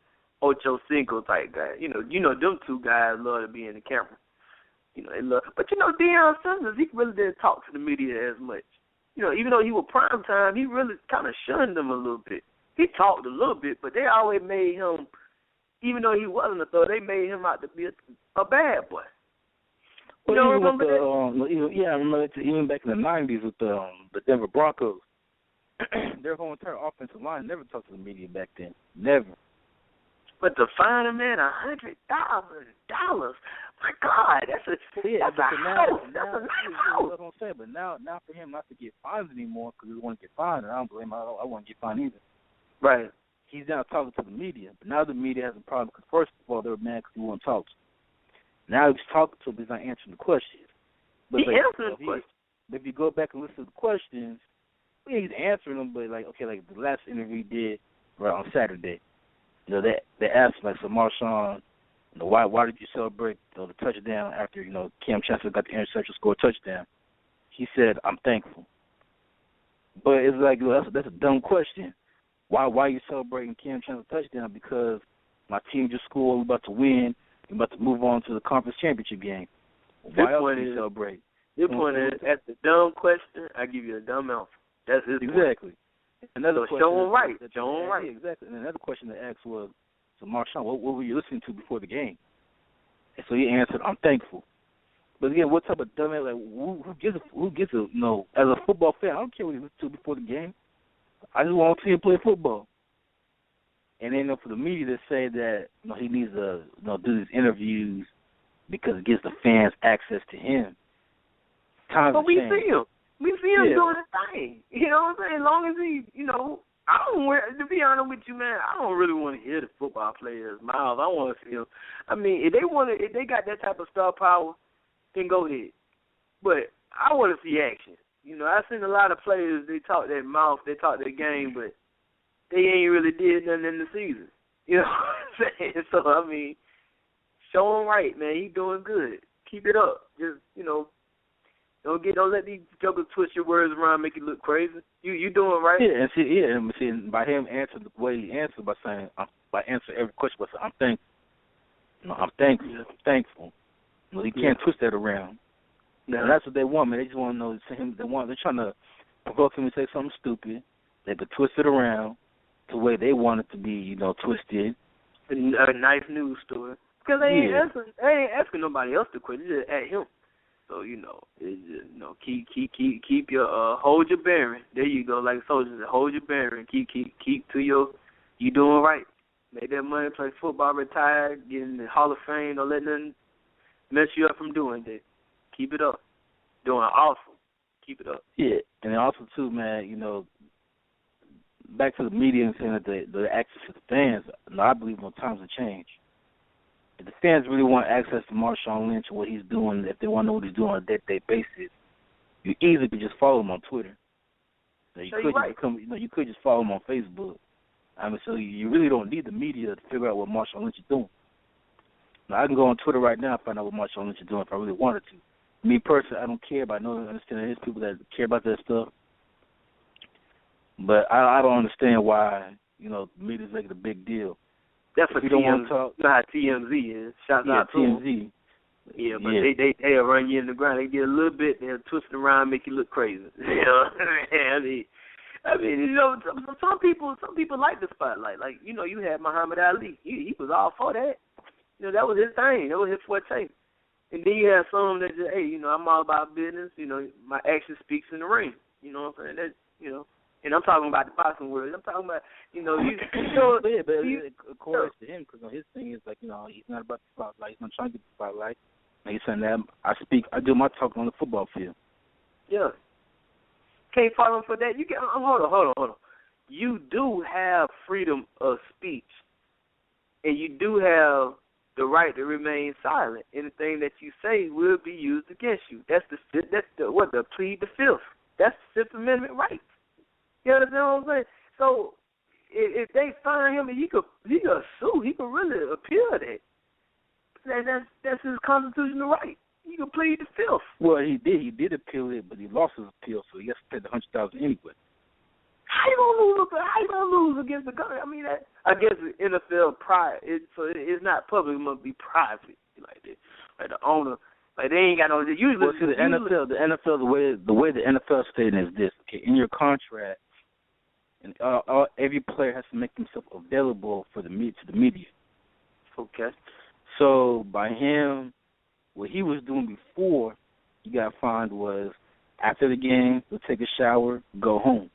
Ocho Cinco type guy. Them two guys love to be in the camera. They love. But Deion Sanders, he really didn't talk to the media as much. even though he was prime time, he really kind of shunned them a little bit. He talked a little bit, but they always made him, even though he wasn't a thug, they made him out to be a bad boy. Well, you don't even remember with that? I remember that even back in the 90s with the Denver Broncos. Their whole entire offensive line never talked to the media back then. Never. But to fine a man $100,000, my God, that's a house. That's a nice house. That's what I'm saying. But now for him not to get fined anymore because he want to get fined, and I don't blame him. I want to get fined either. Right. He's now talking to the media, but now the media has a problem because first of all they were mad because he won't talk to them. Now he's talking to them, but he's not answering the questions. But he answered the questions. If you go back and listen to the questions, he's answering them, but like the last interview he did right on Saturday, they asked him, like, so Marshawn, why did you celebrate the touchdown after Cam Chancellor got the interception, scored a touchdown? He said, I'm thankful. But it's like that's a dumb question. Why are you celebrating Cam Chancellor's touchdown? Because my team just scored, we're about to win, we're about to move on to the conference championship game. Why else do you celebrate? Your point is, that's a dumb question, I give you a dumb answer. That's his exactly. Another question. Show him right. Show him right. Yeah, exactly. And another question they asked was, so Marshawn, what were you listening to before the game? And so he answered, I'm thankful. But again, what type of dumbass, like, who gives a, as a football fan, I don't care what he listens to before the game. I just want to see him play football. And then for the media to say that he needs to do these interviews because it gives the fans access to him. But we see him. We see him doing his thing. You know what I'm saying? As long as he, I don't, to be honest with you, man, I don't really want to hear the football players' mouths. I want to see them. I mean, if they got that type of star power, then go ahead. But I want to see action. I've seen a lot of players, they talk their mouth, they talk their game, but they ain't really did nothing in the season. You know what I'm saying? So, I mean, show him right, man. He doing good. Keep it up. Just, don't let these jokers twist your words around, make you look crazy. You doing right. Yeah, and see, by him answering the way he answered by saying, by answering every question, by saying, I'm thankful. I'm thankful. I'm thankful. He can't twist that around. No. And that's what they want, man. They just want to know him. They're trying to provoke him to say something stupid. They could twist it around the way they want it to be, twisted. A nice news story. Because they ain't asking nobody else to quit. They just at him. So it's just, keep your hold your bearing. There you go, like soldiers, hold your bearing. Keep to you doing right. Make that money, play football, retire, get in the Hall of Fame. Don't let nothing mess you up from doing that. Keep it up. Doing awesome. Keep it up. Yeah, and then also too, man. Back to the media and saying that the access to the fans. I believe times have changed. If the fans really want access to Marshawn Lynch and what he's doing, if they want to know what he's doing on a day-to-day basis, you easily could just follow him on Twitter. You could just follow him on Facebook. So you really don't need the media to figure out what Marshawn Lynch is doing. Now, I can go on Twitter right now and find out what Marshawn Lynch is doing if I really wanted to. Me personally, I don't care, but I know and understand there's people that care about that stuff. But I don't understand why, the media's making a big deal. That's what TMZ is. Shout out to TMZ. Yeah, but they'll run you in the ground. They get a little bit, they'll twist it around, make you look crazy. I mean, some people like the spotlight. Like, you had Muhammad Ali. He was all for that. That was his thing. That was his forte. And then you have some that just, hey, I'm all about business. My action speaks in the ring. You know what I'm saying? That, and I'm talking about the boxing world. I'm talking about, of course, to him, because his thing is like, he's not about the spotlight. He's not trying to get the spotlight. And he's saying that I do my talking on the football field. Yeah. Can't follow him for that. You can. Hold on. You do have freedom of speech, and you do have the right to remain silent. Anything that you say will be used against you. That's the plead the fifth. That's the Fifth Amendment right. You understand what I'm saying? So if they find him, he could sue. He could really appeal that. That's his constitutional right. He could plead the fifth. Well, he did. He did appeal it, but he lost his appeal, so he has to pay the $100,000 anyway. How you gonna lose against the government? I mean, I guess the NFL private. So it's not public. It must be private like that. Like the owner Like, they ain't got no. Usually, well, see, the NFL, the way the NFL stated is this. Okay, in your contract, and every player has to make himself available to the media. Okay. So by him, what he was doing before he got fined was after the game, he'll take a shower, go home.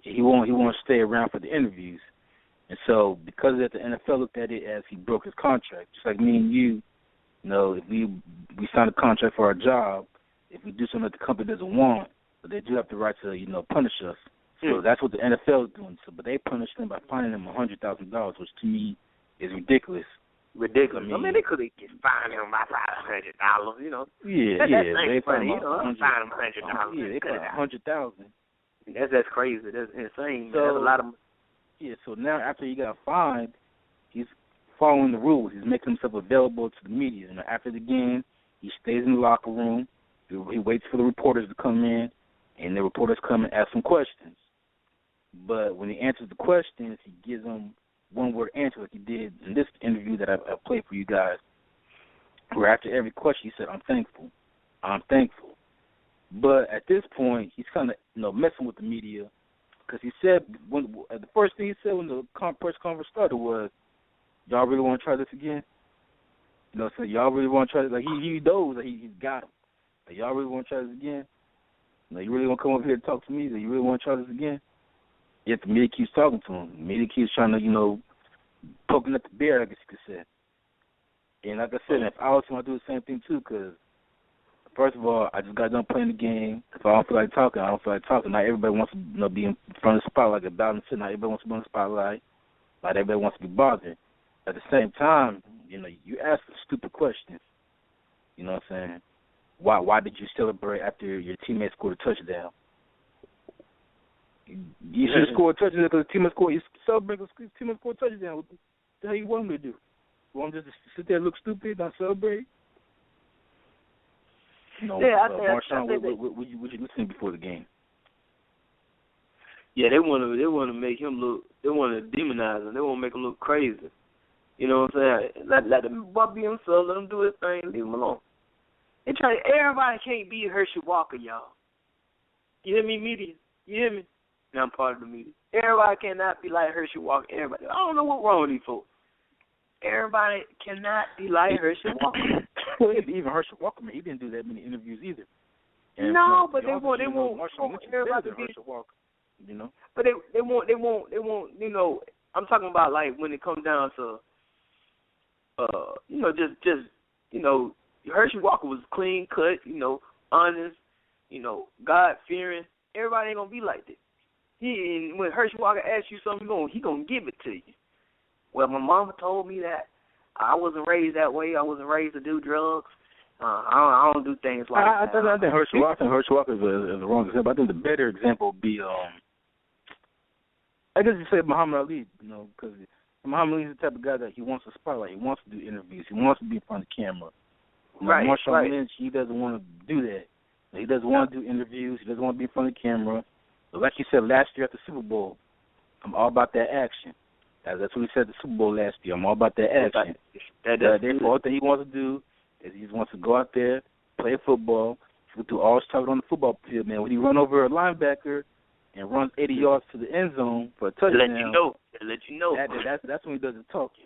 He won't stay around for the interviews. And so because of that, the NFL looked at it as he broke his contract. Just like me and you, if we sign a contract for our job, if we do something that the company doesn't want, but they do have the right to, punish us. So that's what the NFL is doing. So, but they punished him by fining him $100,000, which to me is ridiculous. Ridiculous. I mean they could have fined him by $500. Yeah, they fined him $100. Yeah, they fined $100,000. That's crazy. That's insane. So, that's a lot of. Yeah. So now after he got fined, he's following the rules. He's making himself available to the media. And after the game, he stays in the locker room. He waits for the reporters to come in, and the reporters come and ask him questions. But when he answers the questions, he gives them one-word answer like he did in this interview that I played for you guys, where after every question he said, I'm thankful. I'm thankful. But at this point, he's kind of messing with the media because he said, the first thing he said when the press conference started was, y'all really want to try this again? So y'all really want to try this? Like, he knows that he's got him. Like, y'all really want to try this again? You really want to come over here and talk to me? Like, you really want to try this again? Yet the media keeps talking to him. The media keeps trying to, poking at the bear, I guess you could say. And like I said, if I was him, I'd do the same thing too, because first of all, I just got done playing the game. If I don't feel like talking, I don't feel like talking. Not everybody wants to be in front of the spotlight. Like M.Bowden said, not everybody wants to be on the spotlight. Not everybody wants to be bothered. At the same time, you ask stupid questions. You know what I'm saying? Why did you celebrate after your teammate scored a touchdown? You should have scored a touchdown because the team has scored. You celebrate because the team has scored a touchdown. What the hell you want me to do? You want me to just sit there and look stupid, not celebrate? Marshawn, would you listen before the game? Yeah, they want to make him look. They want to demonize him. They want to make him look crazy. You know what I'm saying? Let him be himself. Let him do his thing. Leave him alone. Everybody can't be Herschel Walker, y'all. You hear me, media? You hear me? Now I'm part of the media. Everybody cannot be like Herschel Walker. Everybody. I don't know what's wrong with these folks. Everybody cannot be like Herschel Walker. Well, even Herschel Walker, man, he didn't do that many interviews either. And no, but they want everybody to be Herschel Walker. But they want. I'm talking about like when it comes down to, just Herschel Walker was clean cut, honest, God fearing. Everybody ain't gonna be like that. When Herschel Walker asks you something, he gonna give it to you. Well, my mama told me that. I wasn't raised that way. I wasn't raised to do drugs. I don't do things like that. I think Herschel Walker is the wrong example. I think the better example would be, I guess you say Muhammad Ali, because Muhammad Ali is the type of guy that he wants the spotlight. He wants to do interviews. He wants to be in front of the camera. Right. Marshawn Lynch, he doesn't want to do that. He doesn't want to do interviews. He doesn't want to be in front of the camera. But like you said last year at the Super Bowl, I'm all about that action. That's what he said at the Super Bowl last year. I'm all about that action. Therefore, all that he wants to do is he just wants to go out there, play football, do all his target on the football field, man. When he run over a linebacker and runs 80 yards to the end zone for a touchdown, let you know. That's when he does his talking.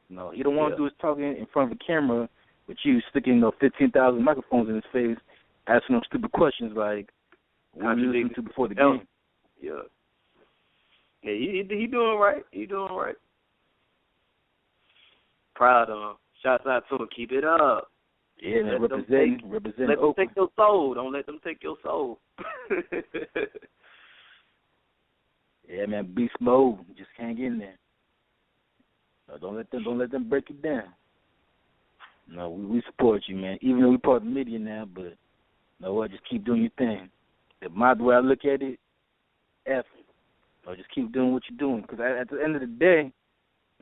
He don't want to do his talking in front of a camera with you sticking 15,000 microphones in his face, asking him stupid questions like, what are you listening to before the game? Yeah. Yeah, he doing right. He doing right. Proud of him. Shouts out to him. Keep it up. Yeah, man, represent Let them take your soul. Don't let them take your soul. Yeah, man, beast mode. Just can't get in there. Don't let them break it down. No, we support you, man. Even though we part of the media now, but just keep doing your thing. The way I look at it, F it. Just keep doing what you're doing. Because at the end of the day,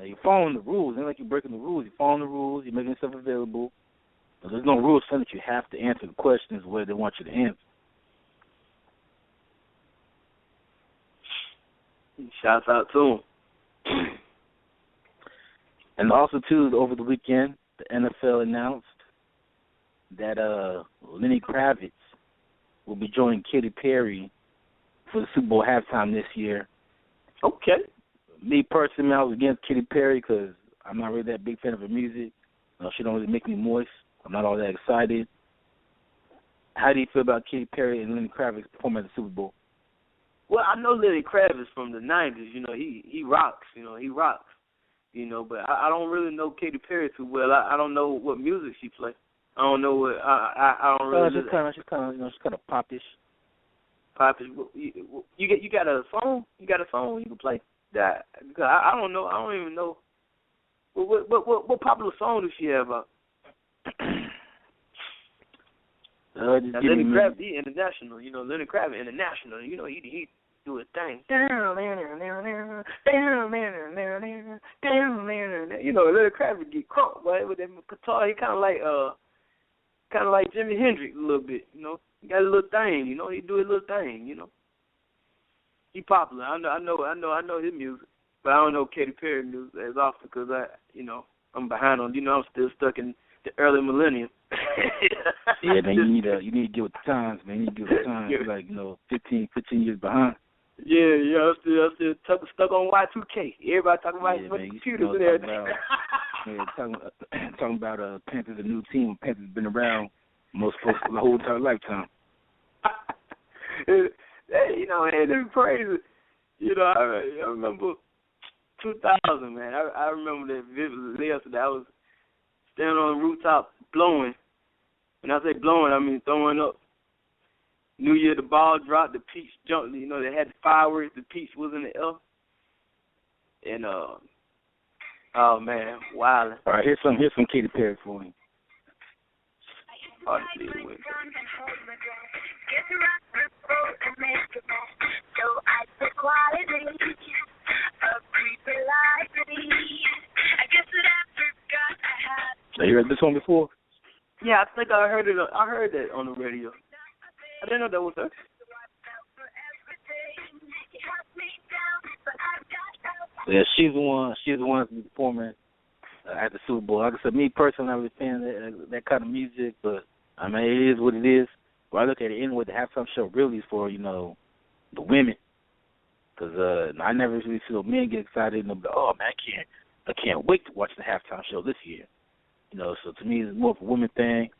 you're following the rules. It ain't like you're breaking the rules. You're following the rules. You're making yourself available. There's no rules saying that you have to answer the questions where they want you to answer. Shouts out to him. And also, too, over the weekend, the NFL announced that Lenny Kravitz will be joining Katy Perry for the Super Bowl halftime this year. Okay. Me personally, I was against Katy Perry because I'm not really that big fan of her music. She don't really make me moist. I'm not all that excited. How do you feel about Katy Perry and Lenny Kravitz performing at the Super Bowl? Well, I know Lenny Kravitz from the 90s. He rocks. He rocks. But I don't really know Katy Perry too well. I don't know what music she plays. I don't know what I don't really. She's kind of popish. Popish. You got a song? You got a song you can play? That I don't know. I don't even know. What popular song does she have out? Lenny Kravitz, he international. Lenny Kravitz international. He do his thing. Lenny Kravitz get crunk, boy, with that guitar. He kind of like Jimi Hendrix a little bit. He got a little thing. He do his little thing. He popular. I know his music, but I don't know Katy Perry music as often because I'm behind on. I'm still stuck in the early millennium. Yeah, man, you need to get with the times, man. You need to get with the times. You're like 15 years behind. Yeah, I'm still stuck on Y2K. Everybody talking about computers and everything. Talking about Panthers, a new team. Panthers been around most folks the whole entire lifetime. Hey, they're crazy. I remember 2000, man. I remember that vividly yesterday. I was standing on the rooftop blowing. When I say blowing, I mean throwing up. New Year, the ball dropped, the peach jumped. They had the fireworks, the peach was in the air. And, oh, man, wildin'. All right, here's some Katy Perry for you. Oh, you heard this one before? Yeah, I think I heard it. I heard that on the radio. I didn't know that was her. Yeah, she's the one to be performing at the Super Bowl. Like I said, me personally, I'm not really a fan of that kind of music, but I mean, it is what it is. But I look at it anyway, the halftime show really is for the women, because I never really see men get excited and oh man, I can't wait to watch the halftime show this year. So to me, it's more of a women thing.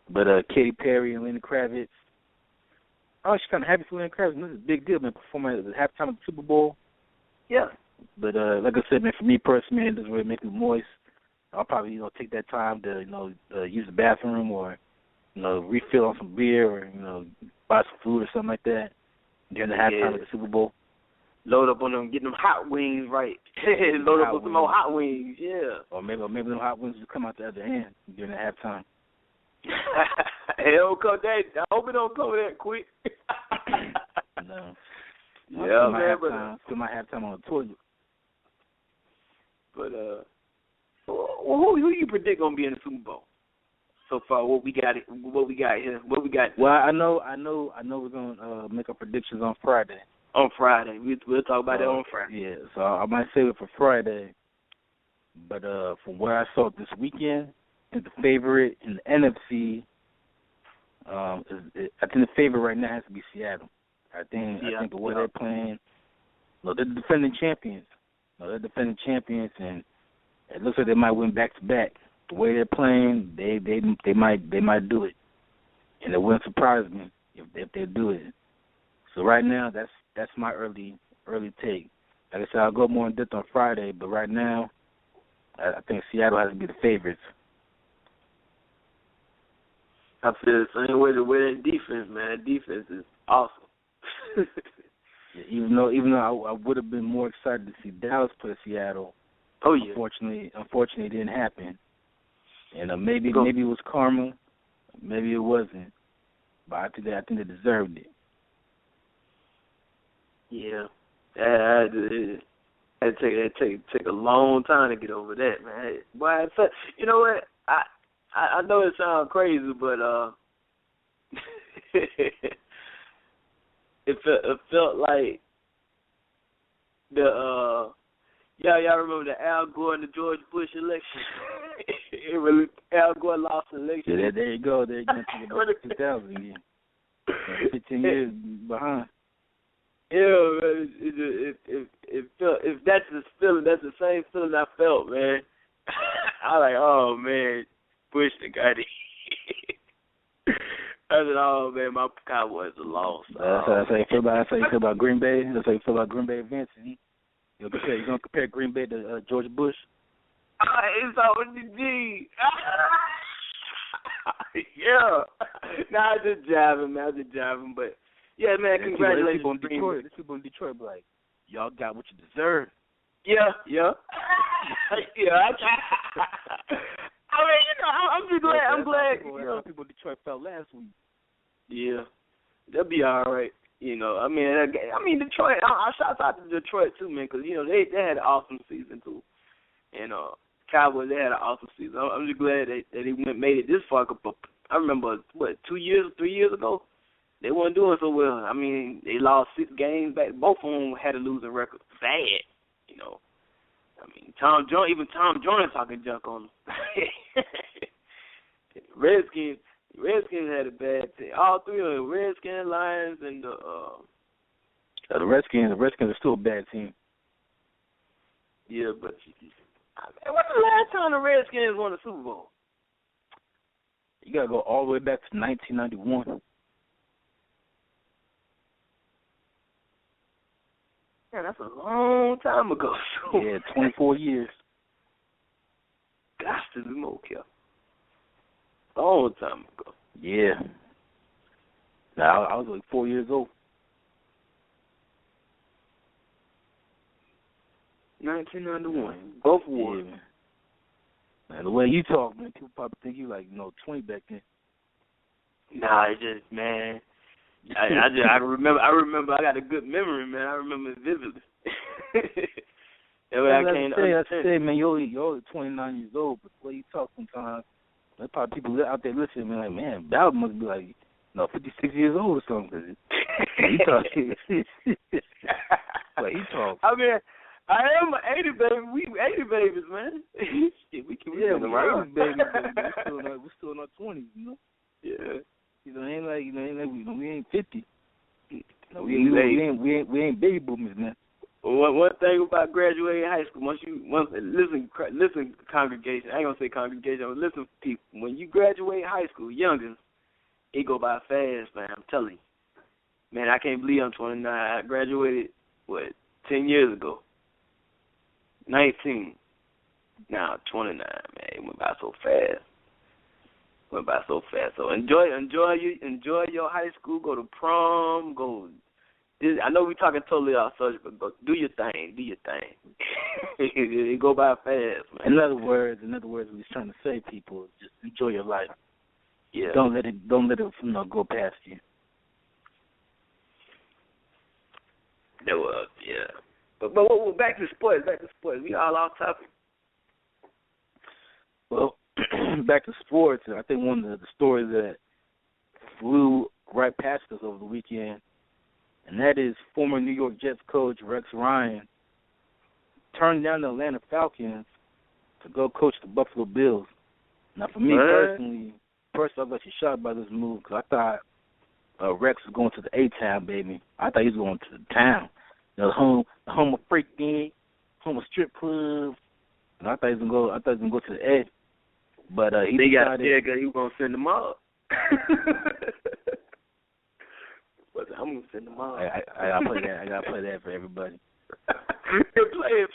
But Katy Perry and Lenny Kravitz, she's kind of happy for Lenny Kravitz. This is a big deal, man, performing at the halftime of the Super Bowl. Yeah. But like I said, man, for me personally, man, it doesn't really make me moist. I'll probably take that time to use the bathroom or refill on some beer or buy some food or something like that during the halftime of the Super Bowl. Load up on them, get them hot wings right. Load up on some more hot wings, yeah. Or maybe them hot wings will come out the other end during the halftime. It don't come that. I hope it don't come that quick. No. Yeah, man. Still my halftime on the toilet. But who you predict gonna be in the Super Bowl so far? What we got here? What we got? Well, I know we're gonna make our predictions on Friday. On Friday, we'll talk about that on Friday. Yeah, so I might save it for Friday. But from where I saw it this weekend, the favorite in the NFC, I think the favorite right now has to be Seattle. I think the way they're playing, they're the defending champions. They're defending champions, and it looks like they might win back to back. The way they're playing, they might do it, and it wouldn't surprise me if they do it. So right now, that's my early take. Like I said, I'll go more in depth on Friday, but right now, I think Seattle has to be the favorites. I feel the same way. The way that defense, man, that defense is awesome. Yeah, even though I would have been more excited to see Dallas play Seattle. Oh yeah. Unfortunately, it didn't happen. And maybe it was karma, maybe it wasn't. But I think they deserved it. Yeah, it take a long time to get over that, man. Boy, you know what? I know it sounds crazy, but it felt like Y'all remember the Al Gore and the George Bush election? Al Gore lost the election. Yeah, there you go. There you go. 2000 again. 15 years behind. Yeah, man, it felt, if that's the feeling, that's the same feeling I felt, man. I was like, oh man, Bush the got it. I said, oh man, my Cowboys are lost. That's how you feel about Green Bay. That's how you feel about Green Bay Vince. You're gonna compare Green Bay to George Bush? It's on the G. Yeah. Nah, I'm just jabbing, but yeah, man, congratulations. There's people in Detroit be like, y'all got what you deserve. Yeah. Yeah. I mean, I'm just glad. I'm glad. People in Detroit felt last week. Yeah, they'll be all right. I mean, Detroit. I shout out to Detroit too, man, because they had an awesome season too. And Cowboys, they had an awesome season. I'm just glad that they made it this far. I remember 3 years ago, they weren't doing so well. I mean, they lost 6 games back. Both of them had a losing record. Bad, I mean, Tom Jones talking junk on them. Redskins had a bad team. All three of them, Redskins, Lions, and the Redskins are still a bad team. Yeah, but when's the last time the Redskins won a Super Bowl? You gotta go all the way back to 1991. Yeah, that's a long time ago. Yeah, 24 years. Gosh, to be more careful. Long time ago. Yeah. Now I was like 4 years old. 1991. Both won. Yeah. Man, the way you talk, man, people probably think you like 20 back then. Nah, it's just, man. I remember. I got a good memory, man. I remember it vividly. That's what I can't understand. Man, you're only 29 years old, but the way you talk sometimes, there's probably people out there listening, man, like, man, Bowden must be like, 56 years old or something. He talk. Like he talks. I mean, I am an 80 baby. We 80 babies, man. we can we're 80 babies, we're still in our 20s, Yeah. Ain't like we ain't 50. We ain't baby boomers, man. One thing about graduating high school, listen, congregation. I ain't gonna say congregation, but listen, people. When you graduate high school, youngins, it go by fast, man. I'm telling you, man. I can't believe I'm 29. I graduated 10 years ago. 19. Now 29, man. It went by so fast. So enjoy your high school. Go to prom. I know we're talking totally off subject, but go do your thing. It go by fast, man. In other words, what he's trying to say, people, just enjoy your life. Yeah. Don't let it go past you. That was, yeah. But back to sports. We all off topic. Well, back to sports. I think one of the stories that flew right past us over the weekend, and that is former New York Jets coach Rex Ryan turned down the Atlanta Falcons to go coach the Buffalo Bills. Now, for me personally, I was actually shocked by this move because I thought Rex was going to the A-Town, baby. I thought he was going to the town, the home of freaking, home of strip clubs. And I thought he was going to go to the edge. But he decided because he was going to send them up. But I'm going to send them up. I gotta play that for everybody. Play it.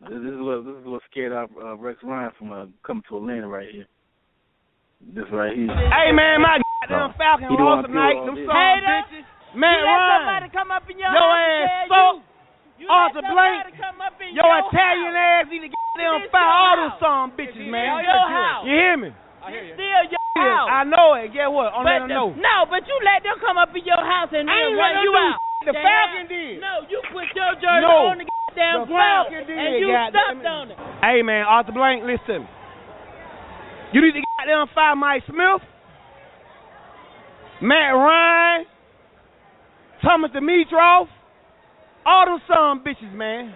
This is what scared off Rex Ryan from coming to Atlanta right here. This right here. Hey man, my goddamn Falcon lost tonight. Them son bitches. Man, Ryan. Come up in your ass so Arthur Blank. Your Italian ass need to goddamn fire all them son bitches, man. You hear me? I hear you. Still your house. I know it. Get what? Let them know. No, but you let them come up in your house and then run you out. The Falcon did. No, you put your jersey on the goddamn ground and you stepped on it. Hey man, Arthur Blank, listen to me. You need to goddamn fire Mike Smith, Matt Ryan, Thomas Dimitroff, all them son bitches, man.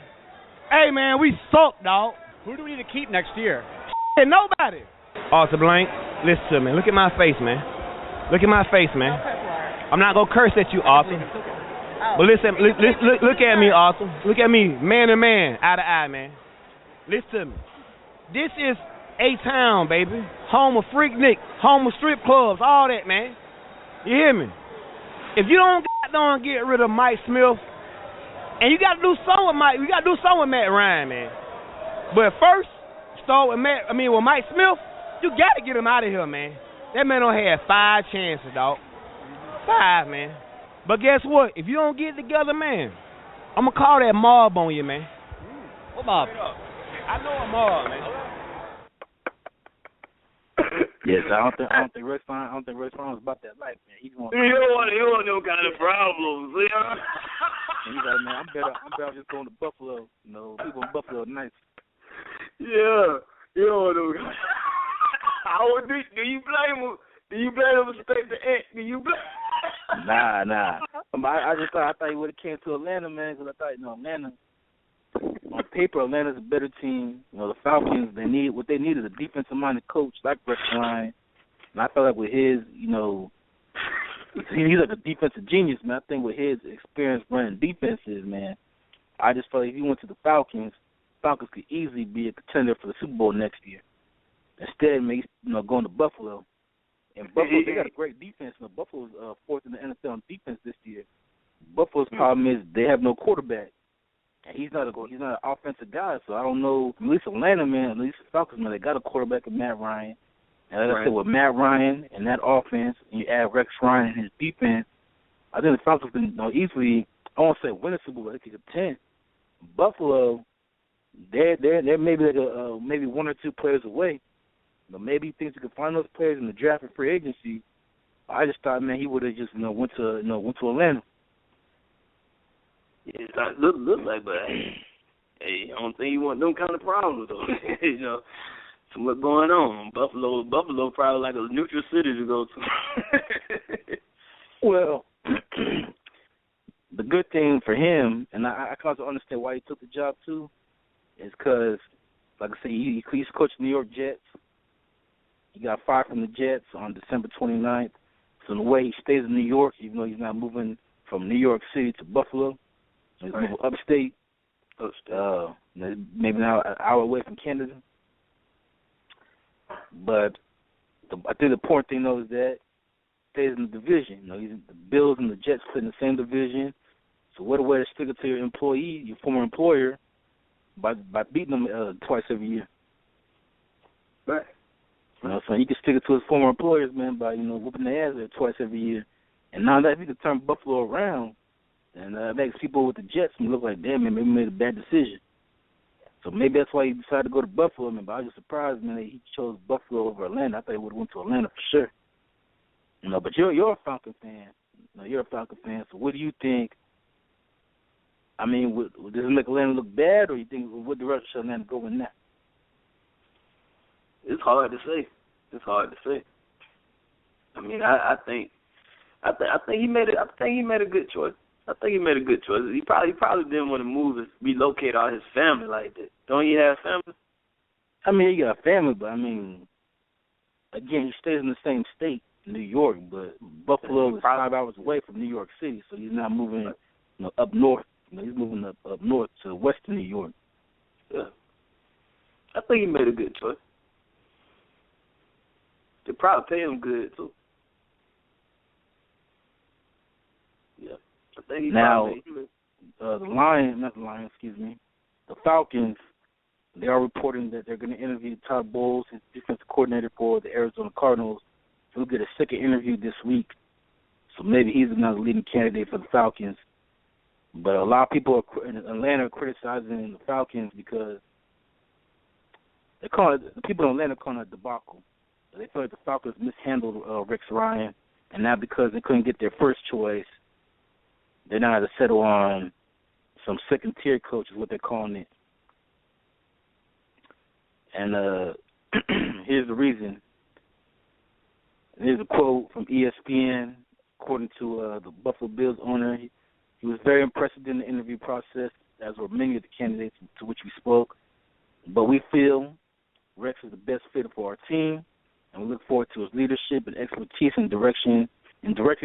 Hey, man, we suck, dog. Who do we need to keep next year? Shit, nobody. Arthur Blank, listen to me. Look at my face, man. Look at my face, man. I'm not going to curse at you, Arthur. But listen, look at me, Arthur. Look at me, man to man, eye to eye, man. Listen to me. This is A-Town, baby. Home of Freaknik, home of strip clubs, all that, man. You hear me? If you don't get rid of Mike Smith, and you got to do something with Mike, we got to do something with Matt Ryan, man. But first, start with with Mike Smith. You got to get him out of here, man. That man don't have 5 chances, dog. 5, man. But guess what? If you don't get it together, man, I'm going to call that mob on you, man. What mob? I know a mob, man. Yes, I don't think Rex Ryan was about that life, man. He don't want no kind of problems, yeah. And he's like, man, I'm better just going to Buffalo. You know, people in Buffalo are nice. Yeah, you don't know. Do you blame him? Do you blame him for Inspectah Ant? Do you blame? Nah. I thought he would have came to Atlanta, man, because I thought, Atlanta. On paper, Atlanta's a better team. The Falcons, what they need is a defensive-minded coach like Rex Ryan. And I feel like with his, he's like a defensive genius, man. I think with his experience running defenses, man, I just felt like if he went to the Falcons could easily be a contender for the Super Bowl next year. Instead, going to Buffalo. And Buffalo, they got a great defense. Buffalo's fourth in the NFL in defense this year. Buffalo's problem is they have no quarterback. And he's not an offensive guy, so I don't know. At least Atlanta, man, at least the Falcons, man, they got a quarterback in Matt Ryan. And like I said, with Matt Ryan and that offense, and you add Rex Ryan and his defense, I think the Falcons can easily, I won't say win a Super Bowl, they could get 10. Buffalo, they're maybe like maybe 1 or 2 players away. But maybe he thinks he could find those players in the draft and free agency. I just thought, man, he would have just went to Atlanta. Yeah, it look like, but hey, I don't think you want them kind of problems though. So what's going on? Buffalo probably like a neutral city to go to. Well, the good thing for him, and I can also understand why he took the job too, is because, like I said, he's coached the New York Jets. He got fired from the Jets on December 29th. So in a way, he stays in New York, even though he's not moving from New York City to Buffalo. He's moving upstate, maybe now an hour away from Canada. But I think the important thing, though, is that he stays in the division. The Bills and the Jets play in the same division. So what a way to stick it to your employee, your former employer, by beating them twice every year. Right. So he can stick it to his former employers, man, by, whooping their ass there twice every year. And now that if he can turn Buffalo around, and it makes people with the Jets look like, damn, man, maybe we made a bad decision. So maybe that's why he decided to go to Buffalo, man. But I was just surprised, man, that he chose Buffalo over Atlanta. I thought he would have went to Atlanta for sure. But you're a Falcon fan. You're a Falcon fan. So what do you think? I mean, does it make Atlanta look bad, or you think what direction should Atlanta go in that? It's hard to say. I mean, I think he made it. I think he made a good choice. He probably didn't want to move and relocate all his family like that. Don't he have family? I mean, he got a family, but I mean, again, he stays in the same state, New York, but Buffalo is 5 hours away from New York City, so he's not moving, up north. He's moving up north to western New York. Yeah, I think he made a good choice. They probably pay him good too. Yeah, I think he now probably. The Falcons. They are reporting that they're going to interview Todd Bowles, his defensive coordinator for the Arizona Cardinals. He'll get a second interview this week, so maybe he's another leading candidate for the Falcons. But a lot of people in Atlanta are criticizing the Falcons because the people in Atlanta call it a debacle. They feel like the Falcons mishandled Rex Ryan, and now because they couldn't get their first choice, they're now to settle on some second-tier coach is what they're calling it. And here's the reason. Here's a quote from ESPN, according to the Buffalo Bills owner. He was very impressed in the interview process. as were many of the candidates to which we spoke. But we feel Rex is the best fit for our team, and we look forward to his leadership and expertise in directing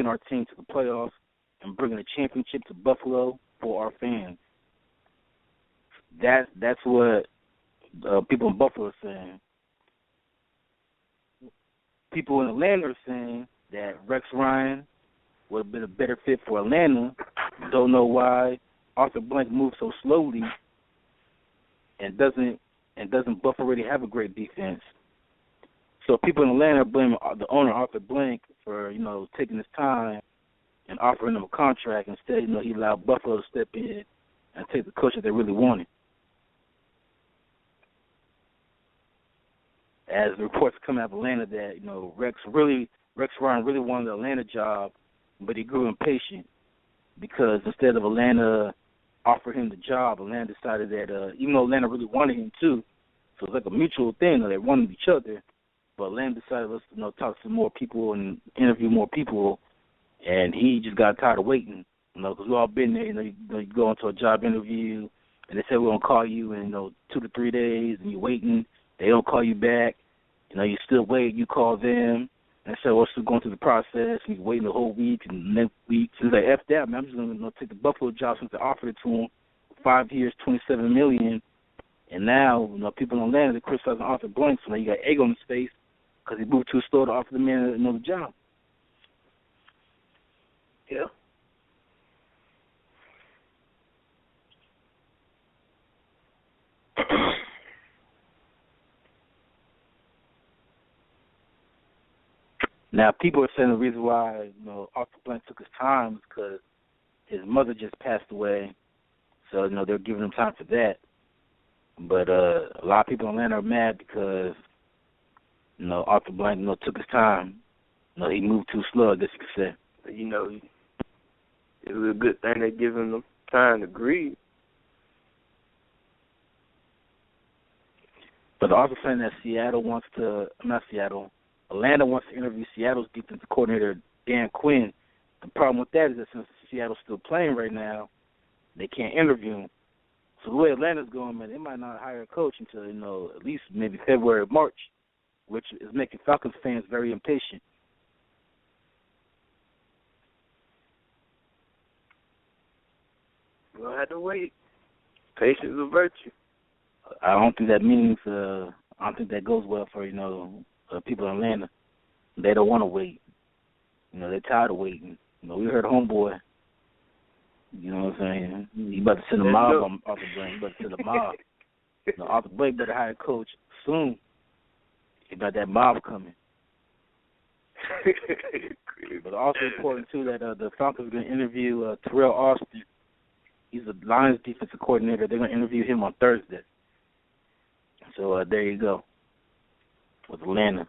our team to the playoffs and bringing a championship to Buffalo for our fans. That's what people in Buffalo are saying. People in Atlanta are saying that Rex Ryan would have been a better fit for Atlanta. Don't know why Arthur Blank moved so slowly, and doesn't Buffalo already have a great defense? So people in Atlanta are blaming the owner, Arthur Blank, for taking his time and offering him a contract. Instead, he allowed Buffalo to step in and take the coach that they really wanted. As the reports come out of Atlanta that Rex Ryan really wanted the Atlanta job, but he grew impatient because instead of Atlanta offering him the job, Atlanta decided that even though Atlanta really wanted him too, so it's like a mutual thing. They wanted each other, but Atlanta decided let's talk to more people and interview more people, and he just got tired of waiting. Because we've all been there. You go into a job interview and they say we're gonna call you in 2 to 3 days, and you're waiting. They don't call you back. You still wait. You call them, and they say, we're still going through the process. And you're waiting the whole week, and next week, so he's like, F that, man. I'm just going to take the Buffalo job since they offered it to him. 5 years, $27 million. And now, people in Atlanta, they're criticizing Arthur Blank, so now you got egg on his face because he moved too slow to offer the man another job. Yeah. Now, people are saying the reason why Arthur Blank took his time is because his mother just passed away, so they're giving him time for that. But a lot of people in Atlanta are mad because Arthur Blank took his time. He moved too slow, I guess you could say. It was a good thing they giving him time to grieve. But they're also saying that Atlanta wants to interview Seattle's defensive coordinator, Dan Quinn. The problem with that is that since Seattle's still playing right now, they can't interview him. So the way Atlanta's going, man, they might not hire a coach until, at least maybe February or March, which is making Falcons fans very impatient. We'll have to wait. Patience is a virtue. I don't think that goes well for, people in Atlanta. They don't want to wait. They're tired of waiting. We heard homeboy. You know what I'm saying? He about to send a mob on Arthur Blank. He about to send a mob. Arthur Blank better hire a coach soon. He got that mob coming. But also important, too, that the Falcons are going to interview Terrell Austin. He's the Lions defensive coordinator. They're going to interview him on Thursday. So there you go. With Atlanta.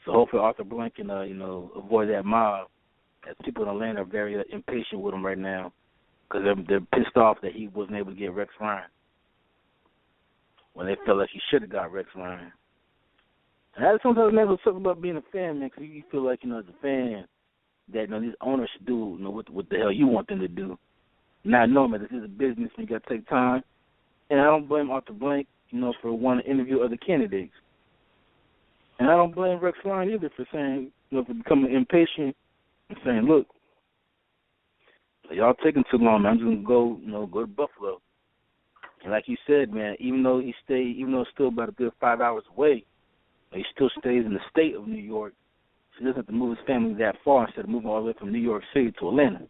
So hopefully Arthur Blank can, avoid that mob, as people in Atlanta are very impatient with him right now because they're pissed off that he wasn't able to get Rex Ryan when they felt like he should have got Rex Ryan. And I sometimes never talk about being a fan, man, because you feel like, as a fan, that these owners should do what the hell you want them to do. Not knowing that this is a business and you got to take time. And I don't blame Arthur Blank, for wanting to interview other candidates. And I don't blame Rex Ryan either for saying, for becoming impatient and saying, look, y'all taking too long, man. I'm just going to go to Buffalo. And like you said, man, even though it's still about a good 5 hours away, he still stays in the state of New York. So he doesn't have to move his family that far instead of moving all the way from New York City to Atlanta.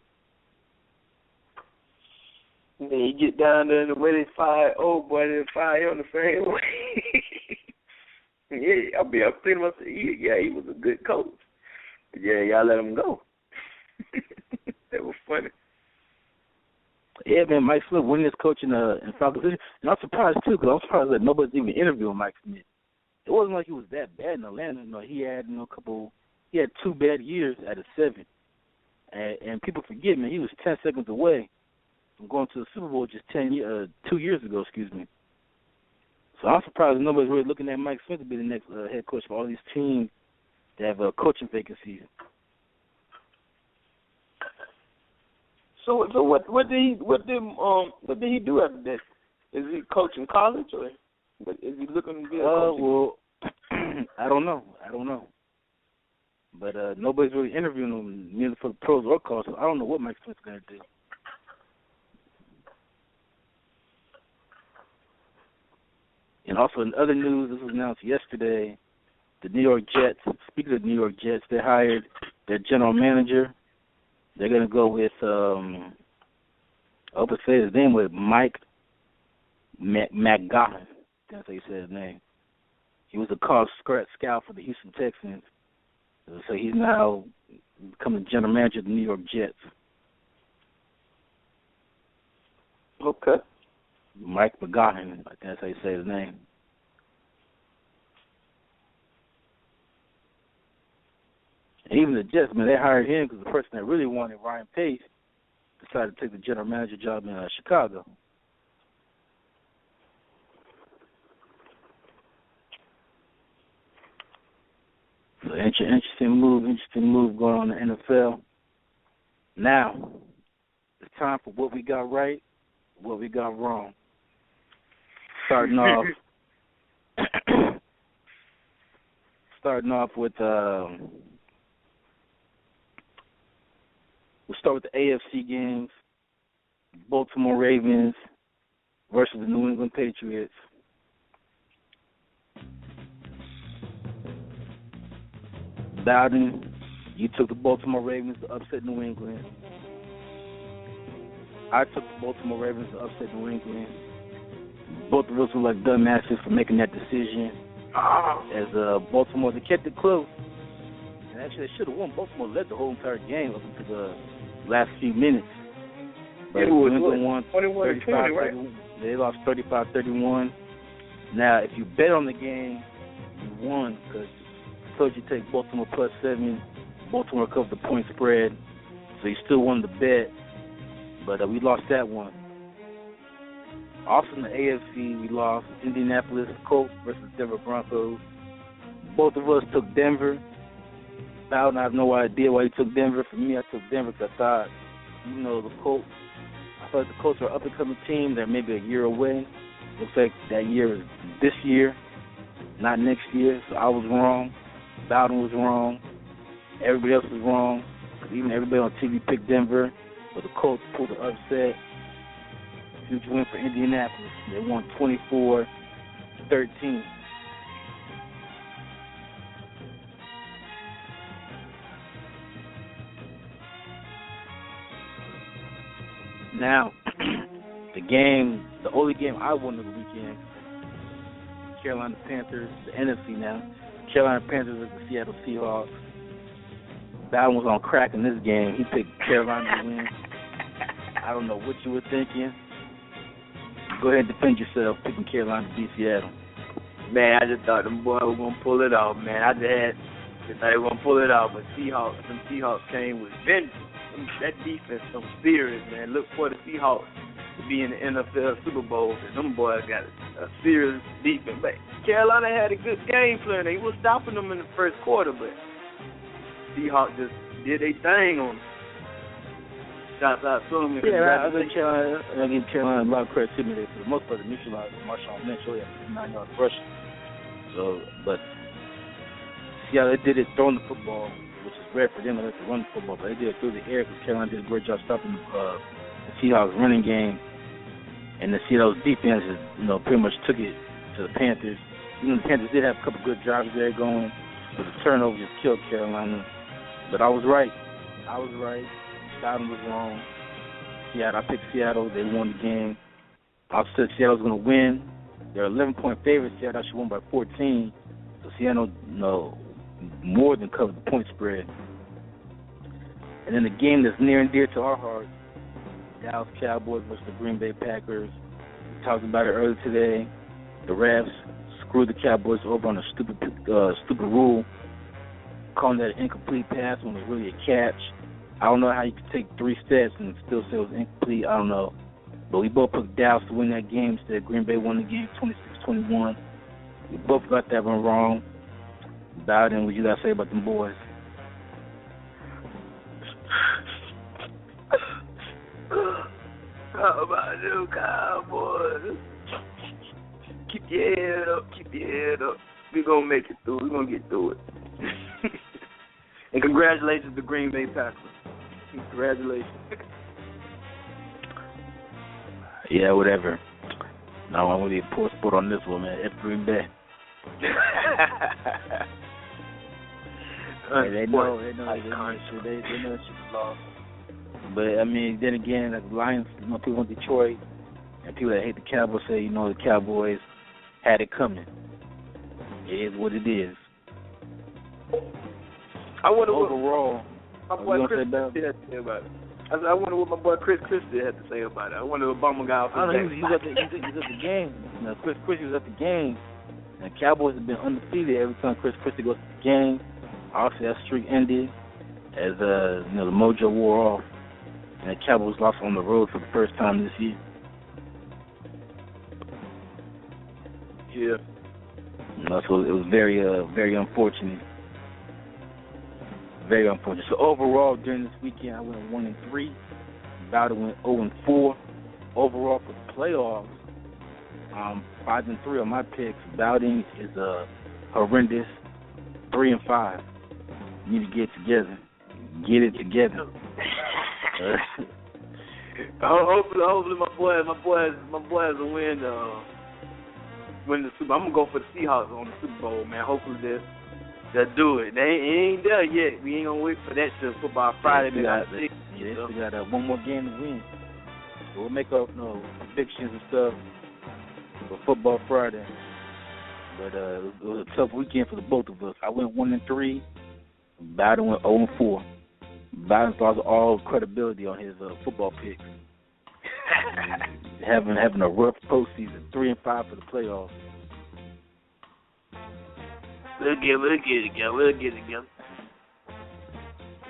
And then you get down there and the way they fire old boy, they fire on the same way. Yeah, I'm thinking myself, he was a good coach. But yeah, y'all let him go. That was funny. Yeah, man, Mike Smith winning his coach in Falcons. And I'm surprised, too, because I'm surprised that nobody's even interviewing Mike Smith. It wasn't like he was that bad in Atlanta. He had, he had 2 bad years out of 7. And people forget, man, he was 10 seconds away from going to the Super Bowl just 2 years ago, So I'm surprised that nobody's really looking at Mike Smith to be the next head coach for all these teams that have coaching vacancies. So what did he do after that? Is he coaching college or is he looking to be a coach? Well, I don't know. But nobody's really interviewing him, neither for the pros or cons. So I don't know what Mike Smith's going to do. And also in other news, this was announced yesterday, the New York Jets, speaking of the New York Jets, they hired their general manager. They're going to go with, I hope I say his name, with Mike McGowan. That's how you say his name. He was a college scout for the Houston Texans. So he's now becoming general manager of the New York Jets. Okay. Mike McGowan, I think that's how you say his name. And even the Jets, man, they hired him because the person that really wanted, Ryan Pace, decided to take the general manager job in Chicago. So interesting move going on in the NFL. Now, it's time for what we got right, what we got wrong. Starting off with we'll start with the AFC games. Baltimore Ravens versus the New England Patriots. Bowden, you took the Baltimore Ravens to upset New England. I took the Baltimore Ravens to upset New England. Both of us were like dumbasses for making that decision. As Baltimore, they kept it close. And actually, they should have won. Baltimore led the whole entire game up until the last few minutes. But New England won 35-20, right? They lost 35-31. Now, if you bet on the game, you won because I told you to take Baltimore plus 7. Baltimore covered the point spread, so you still won the bet. But we lost that one. Also in the AFC, we lost Indianapolis Colts versus Denver Broncos. Both of us took Denver. Bowden, I have no idea why he took Denver. For me, I took Denver because I thought, the Colts, I thought the Colts are an up-and-coming team. They're maybe a year away. Looks like that year is this year, not next year. So I was wrong. Bowden was wrong. Everybody else was wrong. Even everybody on TV picked Denver. But the Colts pulled the upset. Huge win for Indianapolis. They won 24-13. Now, the only game I won of the weekend, Carolina Panthers, the NFC now. Carolina Panthers versus the Seattle Seahawks. Bowden was on crack in this game. He picked Carolina to win. I don't know what you were thinking. Go ahead and defend yourself, picking Carolina to beat Seattle. Man, I just thought them boys were going to pull it off, man. I just thought they were going to pull it off, but some Seahawks came with vengeance. That defense, some serious, man. Look for the Seahawks to be in the NFL Super Bowl, and them boys got a serious defense. But Carolina had a good game plan. They were stopping them in the first quarter, but Seahawks just did their thing on them. Shots out to them. Yeah, I give Carolina a lot of credit to me. For the most part, they neutralized Marshawn Lynch. He had 59 yards rushing. So, but Seattle, they did it throwing the football, which is rare for them to run the football, but they did it through the air because Carolina did a great job stopping the Seahawks running game. And the Seahawks defense, pretty much took it to the Panthers. The Panthers did have a couple good drives there going, but the turnover just killed Carolina. But I was right. Bowden was wrong. Seattle, I picked Seattle. They won the game. I said Seattle was going to win. They're 11-point favorites. Seattle should win by 14. So Seattle, more than covered the point spread. And then the game that's near and dear to our hearts, Dallas Cowboys versus the Green Bay Packers. We talked about it earlier today. The refs screwed the Cowboys over on a stupid rule, calling that an incomplete pass when it was really a catch. I don't know how you could take 3 steps and still say it was incomplete. I don't know. But we both picked Dallas to win that game. Instead, Green Bay won the game 26-21. We both got that one wrong. Bowden, what you got to say about them boys? How about them Cowboys? Keep your head up. Keep your head up. We're going to make it through. We're going to get through it. And congratulations to Green Bay Packers. Congratulations. Yeah, whatever. No, I'm going to be a poor sport on this one, man. F Green Bay. They know shit was lost. But, I mean, then again, the Lions, people in Detroit and people that hate the Cowboys say, the Cowboys had it coming. It is what it is. I wonder overall, what my boy Chris had to say about it. I wonder what my boy Chris had to say about it. I wonder what Obama got off his back. He was at the game. Chris was at the game. And the Cowboys have been undefeated every time Chris Christie goes to the game. Obviously, that streak ended as the mojo wore off, and the Cowboys lost on the road for the first time this year. Yeah. So it was very, very unfortunate. Very unfortunate. So overall, during this weekend, I went 1-3. Bowden went 0-4. Overall for the playoffs, 5-3 on my picks. Bowden is a horrendous 3-5. You need to get together. Get it together. Hopefully my boys will win the Super Bowl. I'm gonna go for the Seahawks on the Super Bowl, man. Hopefully they'll do it. It ain't there yet. We ain't gonna wait for that till football Friday. They got one more game to win. So we'll make up predictions and stuff for football Friday. But it was a tough weekend for the both of us. I went 1-3. Bowden went 0-4. Bowden lost all credibility on his football picks. having a rough postseason, 3-5 for the playoffs. We'll get it together.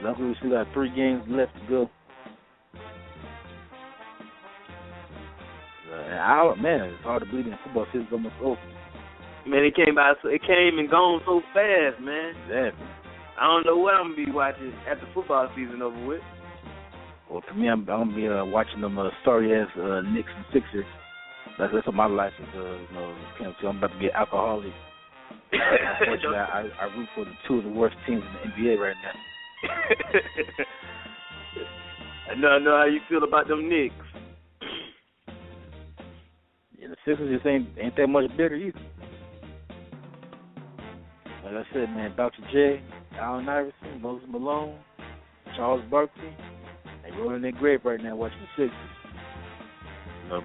Luckily, we still got 3 games left to go. It's hard to believe the football season's almost over. Man, it came and gone so fast, man. Exactly. I don't know what I'm gonna be watching after football season over with. Well, for me, I'm gonna be watching them sorry ass Knicks and Sixers. That's what my life is. I'm about to be an alcoholic. Unfortunately, I root for the 2 of the worst teams in the NBA right now. I know how you feel about them Knicks. Yeah, the Sixers just ain't that much better either. Like I said, man, Dr. J, Allen Iverson, Moses Malone, Charles Barkley, they rolling in their grave right now watching the Sixers.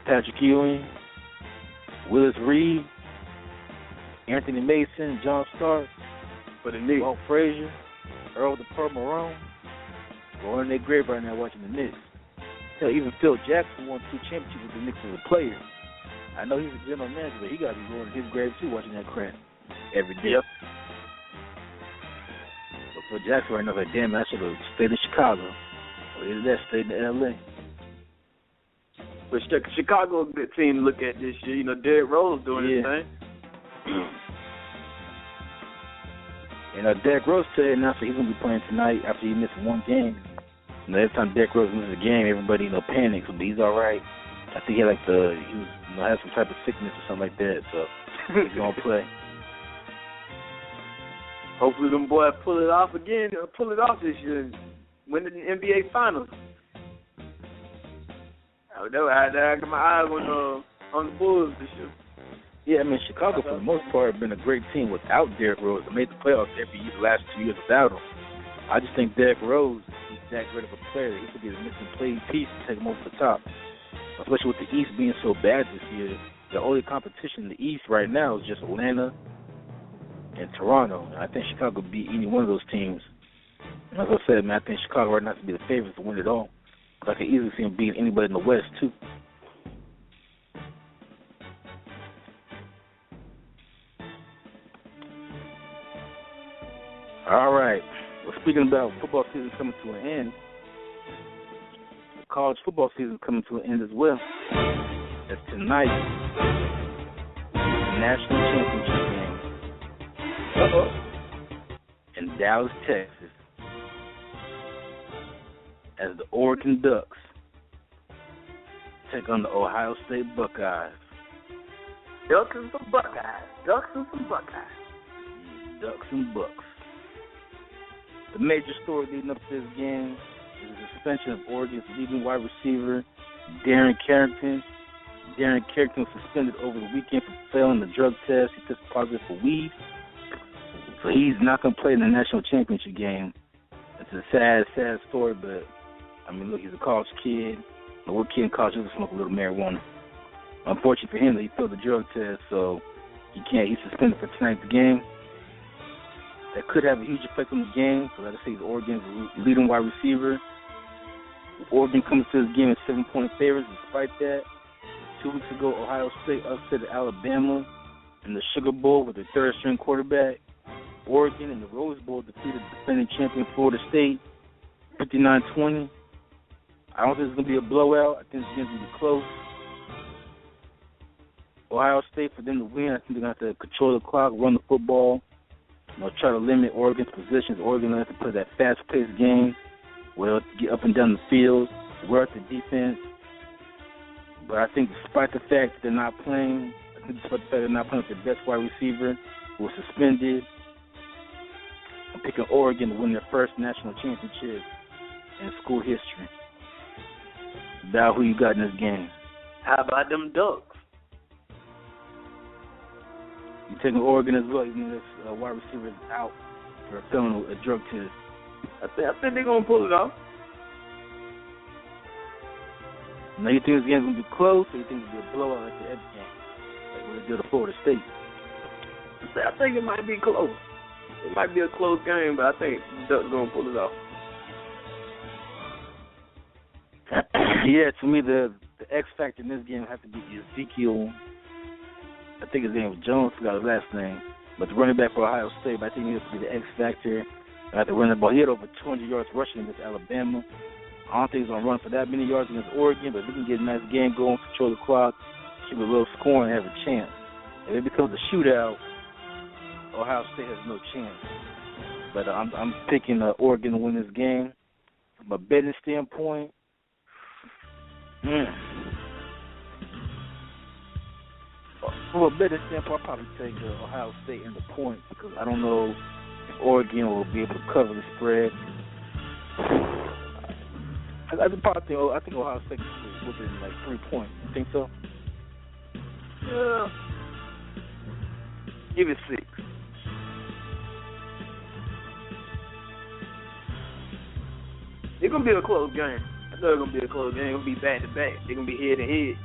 Patrick Ewing, Willis Reed, Anthony Mason, John Starks, for the Knicks. Walt Frazier, Earl the Pearl Marone, rolling in their grave right now watching the Knicks. Hell, even Phil Jackson won 2 championships with the Knicks as a player. I know he's a general manager, but he got to be rolling in his grave too watching that crap every day. Yep. So Jackson right now like, damn, I should have stayed in Chicago. Or either that, stayed in L.A. But Chicago's a good team to look at this year. Derrick Rose doing his thing. And Derrick Rose today announced that he's going to be playing tonight after he missed 1 game. Every time Derrick Rose misses a game, everybody panics, but he's all right. I think he had had some type of sickness or something like that, so he's going to play. Hopefully them boys pull it off this year, win the NBA Finals. I got my eyes on the Bulls this year. Yeah, I mean, Chicago, for the most part, have been a great team without Derrick Rose. They made the playoffs every year the last 2 years without him. I just think Derrick Rose is that great of a player. He could be the missing play piece to take him over the top. Especially with the East being so bad this year. The only competition in the East right now is just Atlanta and Toronto. And I think Chicago will beat any one of those teams. And as I said, man, I think Chicago right now to be the favorites to win it all. I can easily see them beating anybody in the West, too. All right. Well, speaking about football season coming to an end, the college football season coming to an end as well. As tonight, the national championship game in Dallas, Texas, as the Oregon Ducks take on the Ohio State Buckeyes. Ducks and some Buckeyes. Ducks and some Buckeyes. Ducks and Bucks. The major story leading up to this game is the suspension of Oregon's leading wide receiver, Darren Carrington. Darren Carrington was suspended over the weekend for failing the drug test. He tested positive for weed. So he's not going to play in the national championship game. It's a sad, sad story, but, I mean, look, he's a college kid. What kid in college doesn't smoke a little marijuana? Unfortunately for him, he failed the drug test, so he's suspended for tonight's game. That could have a huge effect on the game, because like I say, he's Oregon's leading wide receiver. Oregon comes to this game as 7-point favorites. Despite that, 2 weeks ago, Ohio State upset Alabama in the Sugar Bowl with their third-string quarterback. Oregon in the Rose Bowl defeated defending champion Florida State 59-20. I don't think it's going to be a blowout. I think it's going to be close. Ohio State, for them to win, I think they're going to have to control the clock, run the football, try to limit Oregon's positions. Oregon will have to play that fast-paced game where they'll get up and down the field, wear out the defense. But I think despite the fact that they're not playing, with their best wide receiver who was suspended, I'm picking Oregon to win their first national championship in school history. Val, who you got in this game? How about them Ducks? You taking Oregon as well, even though this wide receiver is out for failing a drug test. I think they're going to pull it off. Now, you think this game's going to be close, or you think it's going to be a blowout like the other game, like what they did to Florida State? I think it might be close. It might be a close game, but I think the Ducks going to pull it off. Yeah, to me, the X factor in this game has to be Ezekiel. I think his name was Jones, forgot his last name. But the running back for Ohio State, but I think he has to be the X factor. I have to run the ball. He had over 200 yards rushing against Alabama. I don't think he's going to run for that many yards against Oregon, but if he can get a nice game going, control the clock, keep a little scoring, and have a chance. If it becomes a shootout, Ohio State has no chance. But I'm picking Oregon to win this game. From a betting standpoint, from a betting standpoint, I'll probably take Ohio State in the points because I don't know if Oregon will be able to cover the spread. I think Ohio State is within like 3 points. You think so? Yeah. Give it 6. It's going to be a close game. I know it's going to be a close game. It's going to be back-to-back. They're going to be head-to-head.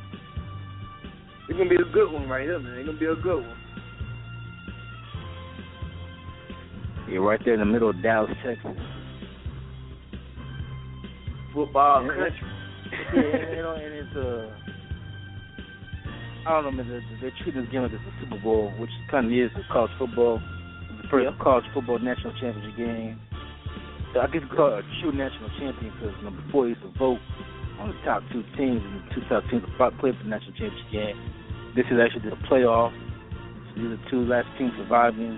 It's going to be a good one right here, man. It's going to be a good one. You're right there in the middle of Dallas, Texas. Football country. Yeah, and it's I don't know, man. They're treating this game like it's a Super Bowl, which kind of is college football. It's the first college football national championship game. So I guess it's called a true national champion because before they used to vote on the top 2 teams, and the 2 top teams would play for the national championship game. This is actually the playoff. So these are the 2 last teams surviving.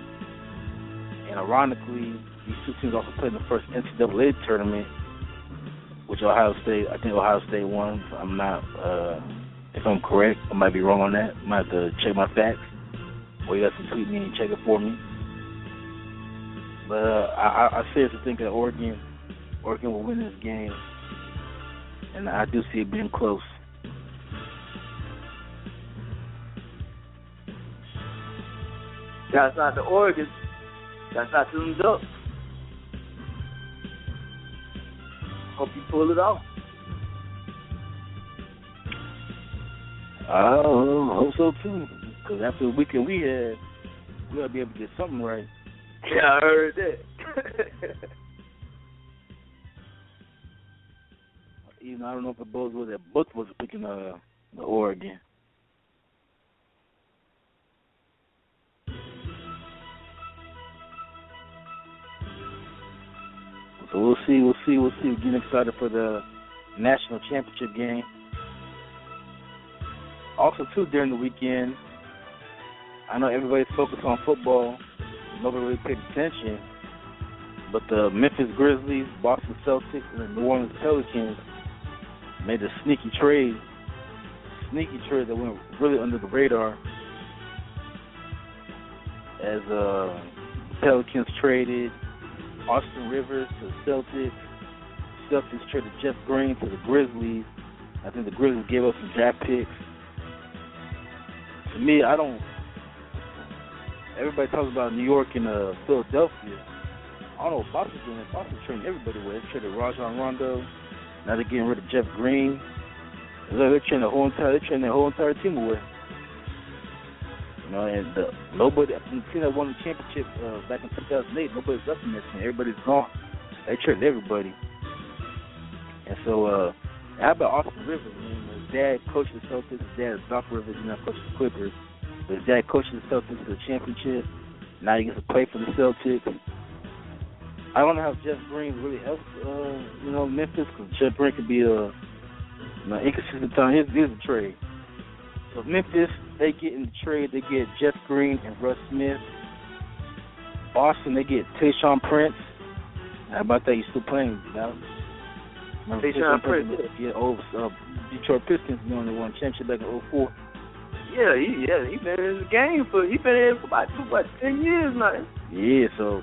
And ironically, these 2 teams also played in the first NCAA tournament, which I think Ohio State won. I'm not, if I'm correct, I might be wrong on that. I might have to check my facts. Or you guys can tweet me and check it for me. But I seriously think that Oregon will win this game. And I do see it being close. Shouts out to Oregon. Shouts out to them Ducks. Hope you pull it off. I hope so too. Because after the weekend we had, we ought to be able to get something right. Yeah, I heard that. Even I don't know if it both was picking the Oregon. So we'll see. We're getting excited for the national championship game. Also, too, during the weekend, I know everybody's focused on football. Nobody really paid attention. But the Memphis Grizzlies, Boston Celtics, and the New Orleans Pelicans made a sneaky trade sneaky trade that went really under the radar as Pelicans traded Austin Rivers to the Celtics. Celtics traded Jeff Green to the Grizzlies. I think the Grizzlies gave up some draft picks. To me, everybody talks about New York and Philadelphia. I don't know what Boston's doing. Boston's trading everybody away. They traded Rajon Rondo. Now they're getting rid of Jeff Green. They're trading the whole entire team away. You know, and nobody, the team that won the championship back in 2008, nobody's left in that team. Everybody's gone. They traded everybody. And so, how about Austin Rivers? I mean, his dad coached the Celtics. His dad is Doc Rivers. He's not coaching the Clippers. But his dad coached the Celtics to the championship. Now he gets to play for the Celtics. I don't know how Jeff Green really helps, Memphis, because Jeff Green could be inconsistent time. Here's a trade. So Memphis, they get in the trade, they get Jeff Green and Russ Smith. Boston, they get Tayshaun Prince. How about that? He's still playing now. Tayshaun Prince? Yeah, Detroit Pistons, the one that won championship back in 2004. Yeah, he been in the game for about 10 years now. Yeah, so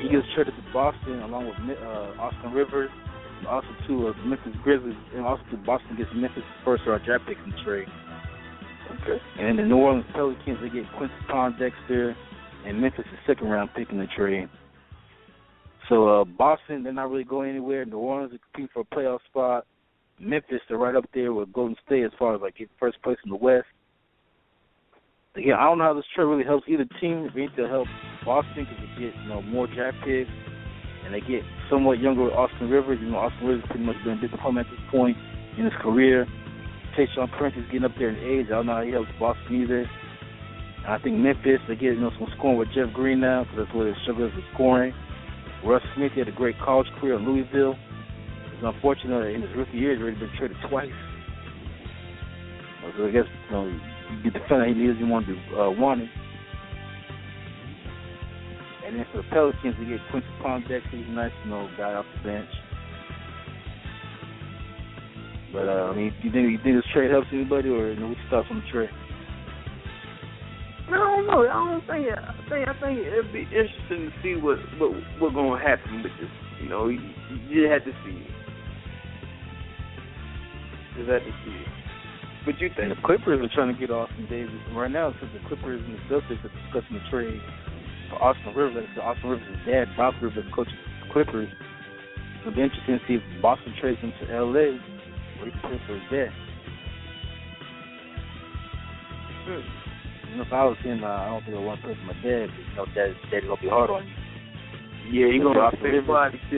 he gets traded to Boston along with Austin Rivers, and also to Memphis Grizzlies, and also to Boston gets Memphis first round draft pick in the trade. Okay. And then the New Orleans Pelicans, they get Quincy Pondexter and Memphis a second round pick in the trade. So Boston, they're not really going anywhere. New Orleans is competing for a playoff spot. Memphis, they're right up there with Golden State as far as like getting first place in the West. Again, I don't know how this trade really helps either team. They need to help Boston because they get more draft picks, and they get somewhat younger with Austin Rivers. Austin Rivers has pretty much been a disappointment at this point in his career. Tayshaun Prince is getting up there in age. I don't know how he helps Boston either. And I think Memphis, they get some scoring with Jeff Green now because that's where their struggle is scoring. Russ Smith, he had a great college career in Louisville. It's unfortunate that in his rookie year he's already been traded twice. So I guess you get the feeling he needs, want him. And then for the Pelicans, we get Quincy Pondexter. He's a nice, guy off the bench. But you think this trade helps anybody, or what's your thoughts on the trade? I don't know. I think it'd be interesting to see what's going to happen with this. You had to see it. Just had to see it. What you think? The Clippers are trying to get Austin Davis. Right now, since the Clippers and the Celtics are discussing the trade for Austin Rivers, like I said, Austin Rivers' dad, Doc Rivers, coaches the Clippers. It'll be interesting to see if Boston trades him to L.A. where he can play for his dad. If I was him, I don't think I want to play for my dad because dad's going to be hard on you. Yeah, he's going to Austin Rivers. If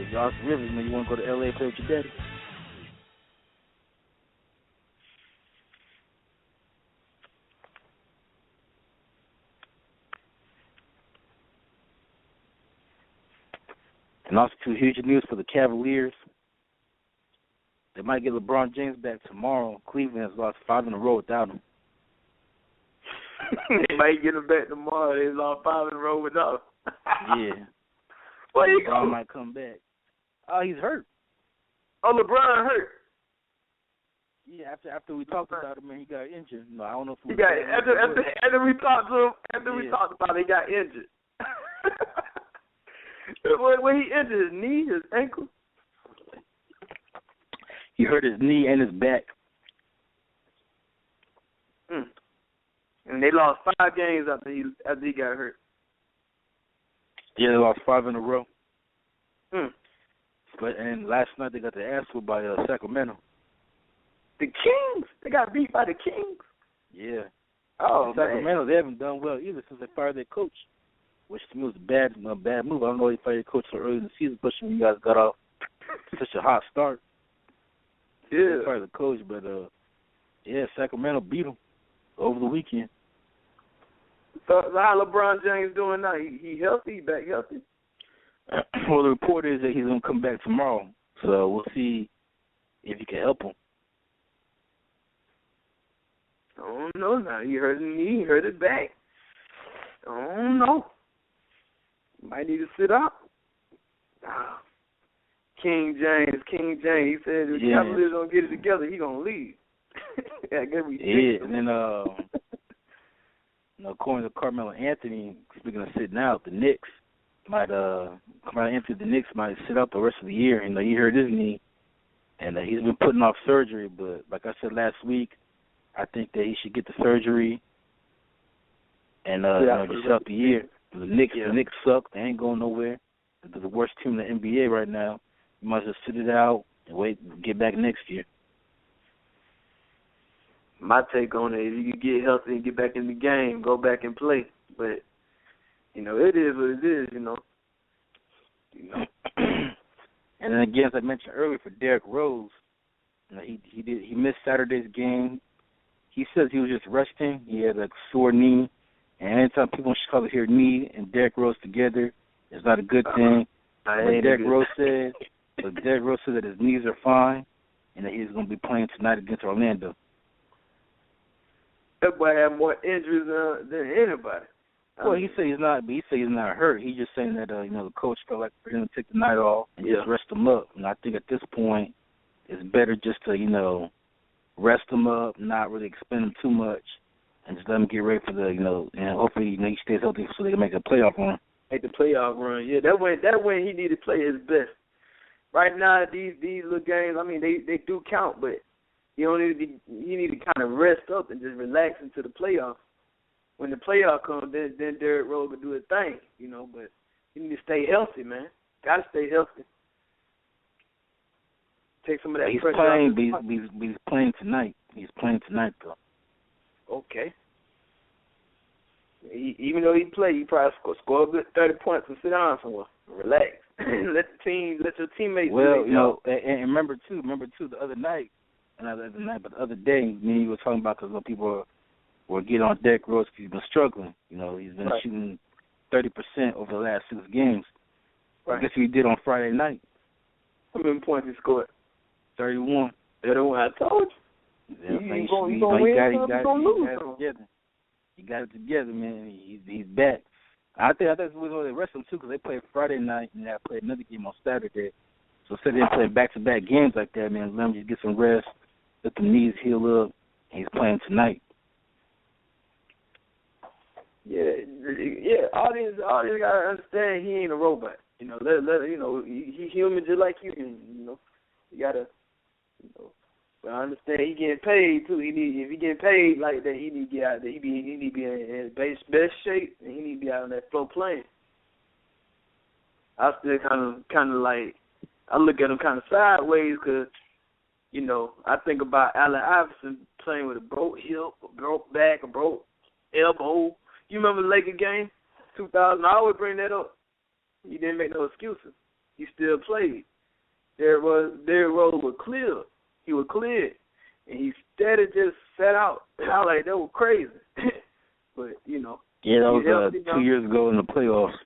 you're Austin Rivers, you want to go to L.A. and play with your daddy. And also, two huge news for the Cavaliers. They might get LeBron James back tomorrow. Cleveland has lost 5 in a row without him. They might get him back tomorrow. They lost 5 in a row without him. Yeah. Where you LeBron go? might come back. Oh, he's hurt. Oh, LeBron hurt. Yeah, after we talked about him, man, he got injured. No, I don't know if he got after we talked to him. We talked about it, he got injured. When he injured his knee, his ankle. He hurt his knee and his back. And they lost 5 games after he got hurt. Yeah, they lost 5 in a row. And last night they got their ass whooped by Sacramento. The Kings? They got beat by the Kings? Yeah. Oh, Sacramento, man. they haven't done well either since they fired their coach, which to me was a bad move. I don't know why they fired their coach so early in the season, especially when you guys got off such a hot start. Yeah. They fired the coach, but Sacramento beat them over the weekend. So how LeBron James doing now? He healthy? He back healthy? Well, the report is that he's going to come back tomorrow, so we'll see if he can help him. I don't know now. He hurt his knee, he hurt his back. I don't know. Might need to sit out. King James. He said if the Cavaliers don't get it together, he going to leave. I guess we Yeah, and then according to Carmelo Anthony, speaking of sitting out, the Knicks might Carmelo Anthony, the Knicks might sit out the rest of the year. You know, he hurt his knee, and he's been putting off surgery. But like I said last week, I think that he should get the surgery and just sit out the year. The Knicks suck. They ain't going nowhere. They're the worst team in the NBA right now. You might just sit it out and wait, get back next year. My take on it, if you can get healthy and get back in the game, go back and play. But, you know, it is what it is, you know. And then again, as I mentioned earlier, for Derrick Rose, you know, he missed Saturday's game. He says he was just resting. He had a sore knee. And anytime people in Chicago hear knee and Derrick Rose together, it's not a good thing. But Derrick Rose said that his knees are fine and that he's going to be playing tonight against Orlando. That boy had more injuries than anybody. Well, he said he's not, but he said he's not hurt. He's just saying that the coach felt like for him to take the night off and just rest him up. And I think at this point, it's better just to rest him up, not really expend him too much, and just let him get ready for and hopefully he stays healthy so they can make a playoff run. Make the playoff run, yeah. That way he need to play his best. Right now, these little games, I mean, they do count, but you need to kind of rest up and just relax into the playoffs. When the playoff comes, then Derrick Rose will do his thing, but you need to stay healthy, man. Got to stay healthy. Take some of that pressure off. He's playing tonight. He's playing tonight, though. Okay. Even though he play, he probably score a good 30 points and sit down somewhere. Relax. let your teammates. Well, and remember too, the other night, but the other day, me and you were talking about because people were getting on Derrick Rose because he's been struggling. He's been shooting 30% over the last 6 games. Right. Guess what he did on Friday night? How many points he scored? 31. 31. I told you. Yeah, he's going to lose. He got it together, man. He's back. I think we're going to rest him too because they played Friday night and they played another game on Saturday. So instead of playing back-to-back games like that, man, let him just get some rest, let the knees heal up, and he's playing tonight. Yeah. Audience gotta understand he ain't a robot. He human just like you. You gotta. But I understand he getting paid too. If he getting paid like that, he need to get out there. He need to be in best shape, and he need to be out on that floor playing. I still kind of like I look at him kind of sideways because I think about Allen Iverson playing with a broke hip, a broke back, a broke elbow. You remember the Lakers game, 2000? I always bring that up. He didn't make no excuses. He still played. Derrick Rose was clear. He was cleared, and he steady just sat out. I like that was crazy. But yeah, that was 2 years ago in the playoffs.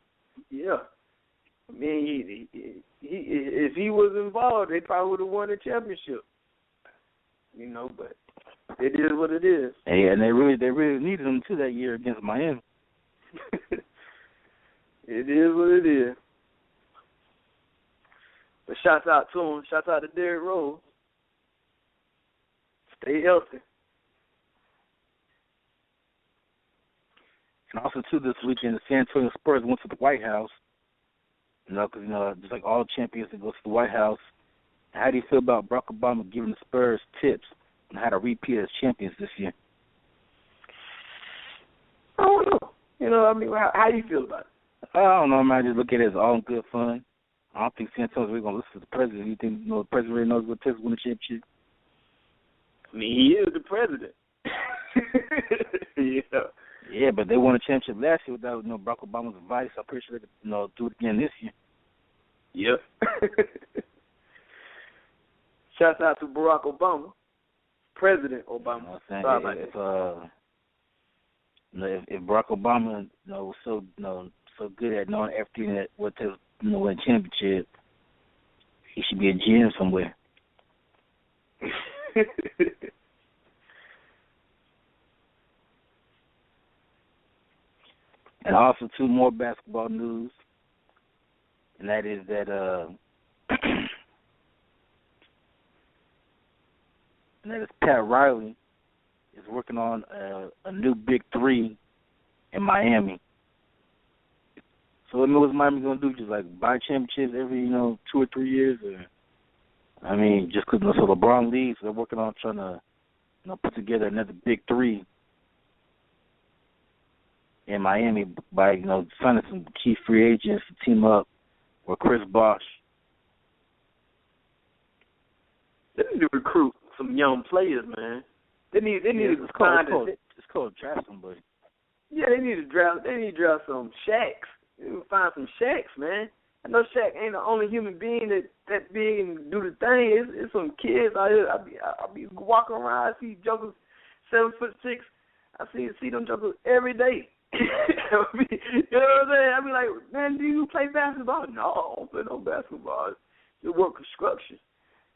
Yeah, I mean, he if he was involved, they probably would have won the championship. But it is what it is. Hey, and they really needed him too that year against Miami. It is what it is. But shouts out to him. Shouts out to Derrick Rose. Stay healthy. And also, too, this weekend, the San Antonio Spurs went to the White House. Because, just like all champions that go to the White House. How do you feel about Barack Obama giving the Spurs tips on how to repeat as champions this year? I don't know. How do you feel about it? I don't know, man. I just look at it as all good fun. I don't think San Antonio's really going to listen to the president. You think the president really knows what it takes to win a championship? I mean, he is the president. Yeah, but they won a championship last year without Barack Obama's advice. I'm pretty sure they could do it again this year. Yep. Shouts out to Barack Obama, President Obama. If Barack Obama was so good at knowing everything that what to win a championship, he should be a GM somewhere. And also, 2 more basketball news, and that is that and that is Pat Riley is working on a new Big Three in Miami. So what's Miami gonna do? Just like buy championships every 2 or 3 years, or I mean, just because so LeBron leaves, they're working on trying to put together another Big Three in Miami by signing some key free agents to team up with Chris Bosh. They need to recruit some young players, man. They need to find it's called draft somebody. Yeah, they need to draft some Shaqs. They need to find some Shaqs, man. I know Shaq ain't the only human being that big and do the thing. It's some kids out here. I be walking around. I see jokers 7'6". I see them jokers every day. You know what I'm saying? I be like, man, do you play basketball? No, I don't play no basketball. You work construction.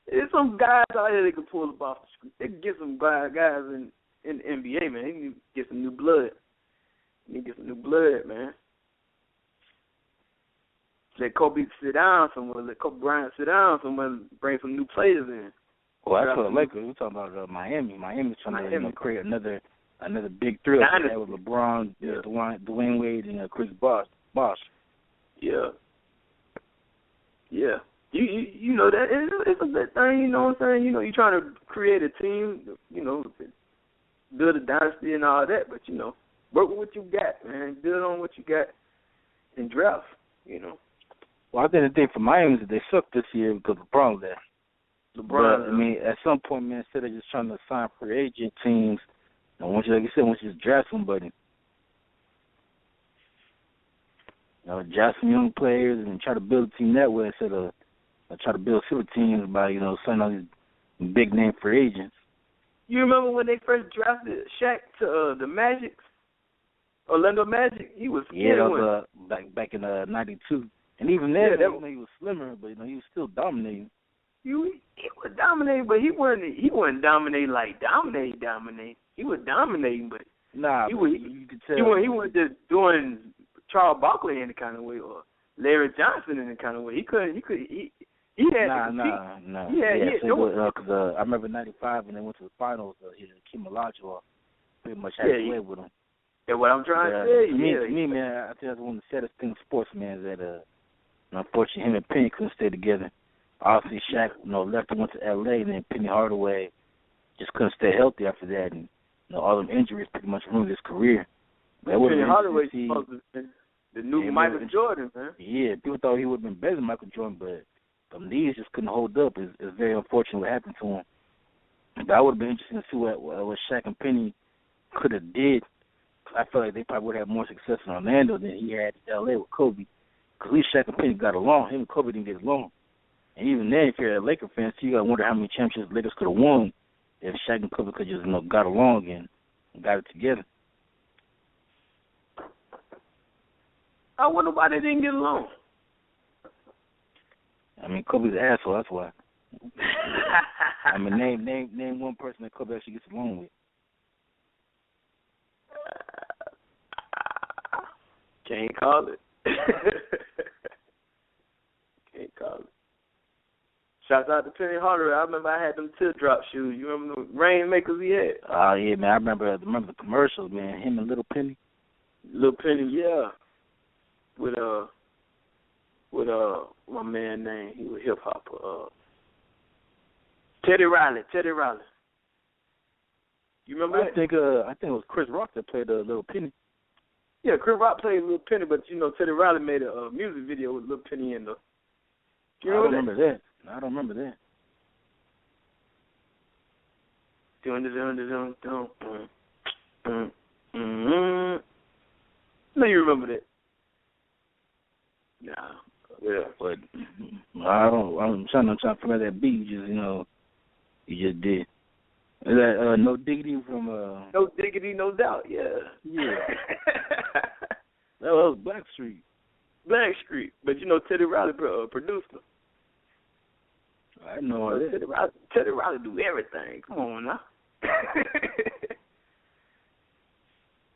There's some guys out here that can pull up off the street. They can get some guys in the NBA, man. They can get some new blood. Man. Let Kobe sit down somewhere. Let Kobe Bryant sit down somewhere. Bring some new players in. Well, that's what Lakers. We're talking about Miami. Miami's trying to create another Big Three. That with LeBron, Dwayne Wade, and Chris Bosh. Yeah. You know that it's a good thing. You know what I'm saying? You're trying to create a team. Build a dynasty and all that. But work with what you got, man. Build on what you got and draft. Well, I think the thing for Miami is that they sucked this year because LeBron left. But, I mean, at some point, man, instead of just trying to sign free agent teams, once you just draft somebody, draft some young players and try to build a team that way instead of try to build super teams by signing all these big name free agents. You remember when they first drafted Shaq to the Magic, Orlando Magic? He was back in '92. And even then, he was slimmer, but he was still dominating. He was dominating, but he wasn't dominating like dominate. He was dominating, but you could tell he wasn't just doing Charles Barkley in the kind of way or Larry Johnson in the kind of way. He had no. Because I remember '95 when they went to the finals. Hakeem Olajuwon pretty much had his way with him. That's what I'm trying to say. To me, man, I think that's one of the saddest things in sports, man, is that unfortunately him and Penny couldn't stay together. Obviously, Shaq, left and went to L.A., and then Penny Hardaway just couldn't stay healthy after that, and all them injuries pretty much ruined his career. Penny Hardaway's supposed to be the new Michael Jordan, man. Yeah, people thought he would have been better than Michael Jordan, but them knees just couldn't hold up. It's very unfortunate what happened to him. But I would have been interested to see what Shaq and Penny could have did. I feel like they probably would have more success in Orlando than he had in L.A. with Kobe. Because at least Shaq and Penny got along. Him and Kobe didn't get along. And even then, if you're a Laker fan, you got to wonder how many championships the Lakers could have won if Shaq and Kobe could just got along and got it together. I wonder why they didn't get along. I mean, Kobe's an asshole, that's why. I mean, name one person that Kobe actually gets along with. Can't call it. Can't call it. Shouts out to Penny Hardaway. I remember I had them teardrop shoes. You remember the rainmakers he had? Oh, yeah, man. I remember the commercials, man. Him and Little Penny. Little Penny, yeah. With my man name. He was hip hop. Teddy Riley. You remember that? I think it was Chris Rock that played Little Penny. Yeah, Chris Rock played Little Penny, but Teddy Riley made a music video with Little Penny in the. I don't remember that. I don't remember that. No, you remember that? Nah. Yeah, but I'm trying to figure that beat. You just did. Is that No Diggity from? No Diggity, No Doubt. Yeah. That was Blackstreet. But Teddy Riley produced them. I know that. Teddy Riley do everything. Come on now.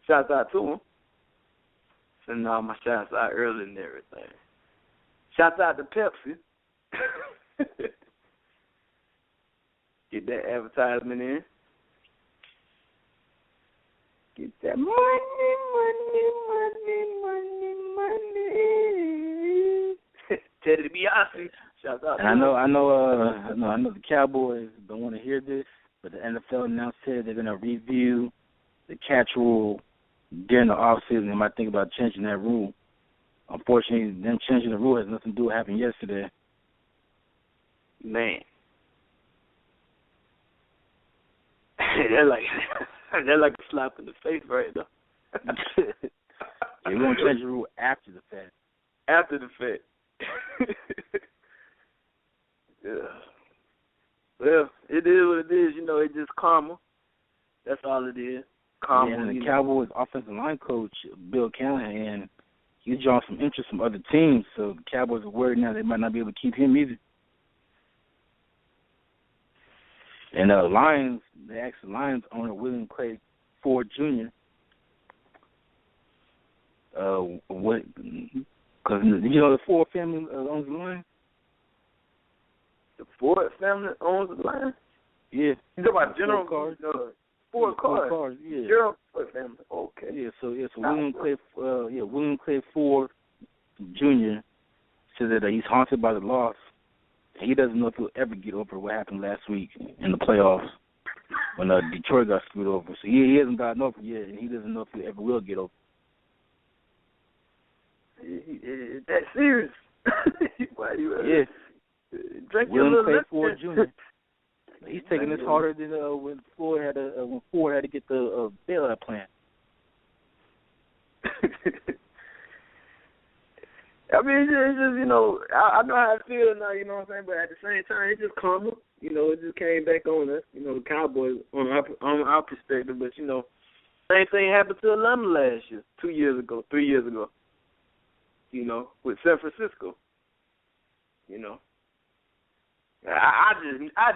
Shouts out to him. Sending all my shouts out early and everything. Shouts out to Pepsi. Get that advertisement in. Get that money. Teddy DiBiase. Shout out. And I know the Cowboys don't want to hear this, but the NFL now said they're going to review the catch rule during the offseason. They might think about changing that rule. Unfortunately, them changing the rule has nothing to do with what happened yesterday. Man. They're like a slap in the face right now. They won't change the rule after the fact. After the fact. Yeah. Well, it is what it is. It's just karma. That's all it is. Karma. Yeah, and the Cowboys offensive line coach, Bill Callahan, he's drawn some interest from other teams, so the Cowboys are worried now they might not be able to keep him either. And Lions, they asked the Lions owner William Clay Ford Jr. What? Because the Ford family owns the Lions. The Ford family owns the Lions. Yeah. You talking about General Ford Cars? Ford Cars. Yeah. General Ford family. Okay. Yeah. So William Clay Ford Jr. says that he's haunted by the loss. He doesn't know if he'll ever get over what happened last week in the playoffs when Detroit got screwed over. So he hasn't gotten over yet, and he doesn't know if he ever will get over. Is that serious? Why you? Drink William your Clay little Ford Jr. He's taking this harder than when Ford had to get the bailout plan. I mean, it's just, I know how I feel now, you know what I'm saying? But at the same time, it's just karma. It just came back on us, the Cowboys on our perspective. But, same thing happened to Atlanta last year, 2 years ago, 3 years ago, with San Francisco, I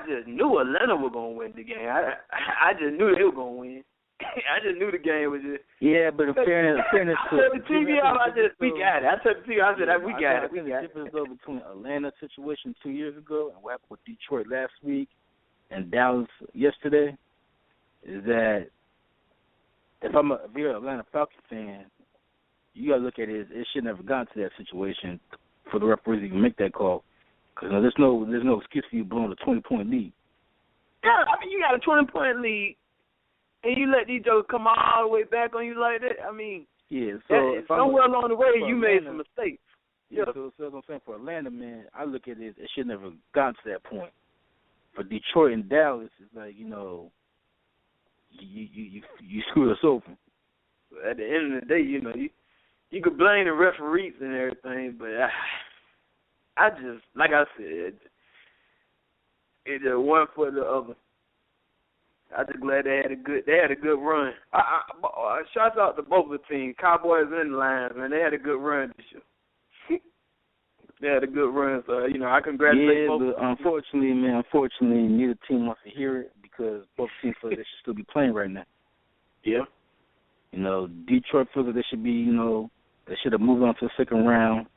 just knew Atlanta was going to win the game. I just knew they were going to win. I just knew the game was just. Yeah, but in fairness I turned the TV off. I said, we got it. I turned the TV off. I said, we got it. The difference, though, between Atlanta situation 2 years ago and what happened with Detroit last week and Dallas yesterday is that if you're an Atlanta Falcons fan, you got to look at it as it should never gotten to that situation for the referees to even make that call. Because there's no excuse for you blowing a 20-point lead. Yeah, I mean, you got a 20-point lead. And you let these jokers come all the way back on you like that? I mean, yeah. So somewhere along the way, you made some mistakes. Yeah. So that's what I'm saying. For Atlanta, man, I look at it should never gotten to that point. For Detroit and Dallas, it's like you screwed us over. At the end of the day, you could blame the referees and everything, but I just like I said, it's just one for the other. I'm just glad they had a good run. Shouts out to both the teams, Cowboys and the Lions, man. They had a good run this year. They had a good run, so I congratulate both. Yeah, but unfortunately, neither team wants to hear it because both teams feel they should still be playing right now. Yeah. Detroit feels that they should be, they should have moved on to the second round,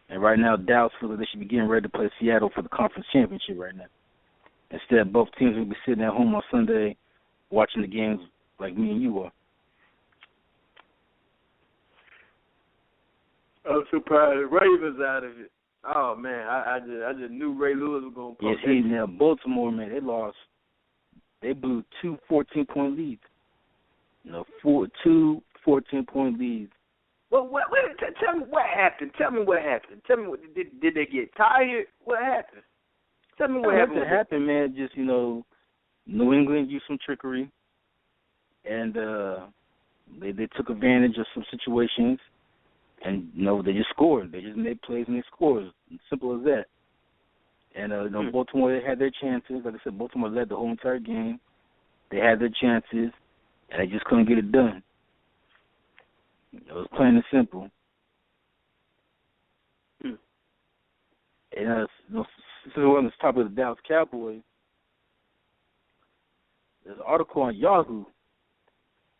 and right now Dallas feels that they should be getting ready to play Seattle for the conference championship right now. Instead, both teams will be sitting at home on Sunday watching the games like me and you are. I'm surprised the Ravens out of it. Oh, man, I just knew Ray Lewis was going to play. Yeah, see, now Baltimore, man, they blew 2 14-point leads. 2 14-point leads. Well, tell me what happened. Tell me what did they get tired? What happened? Tell me what happened. What happened, man, just, New England used some trickery, and they took advantage of some situations, and, they just scored. They just made plays and they scored. Simple as that. And, Baltimore, they had their chances. Like I said, Baltimore led the whole entire game. They had their chances, and they just couldn't get it done. It was plain and simple. And since we're on this topic of the Dallas Cowboys, there's an article on Yahoo,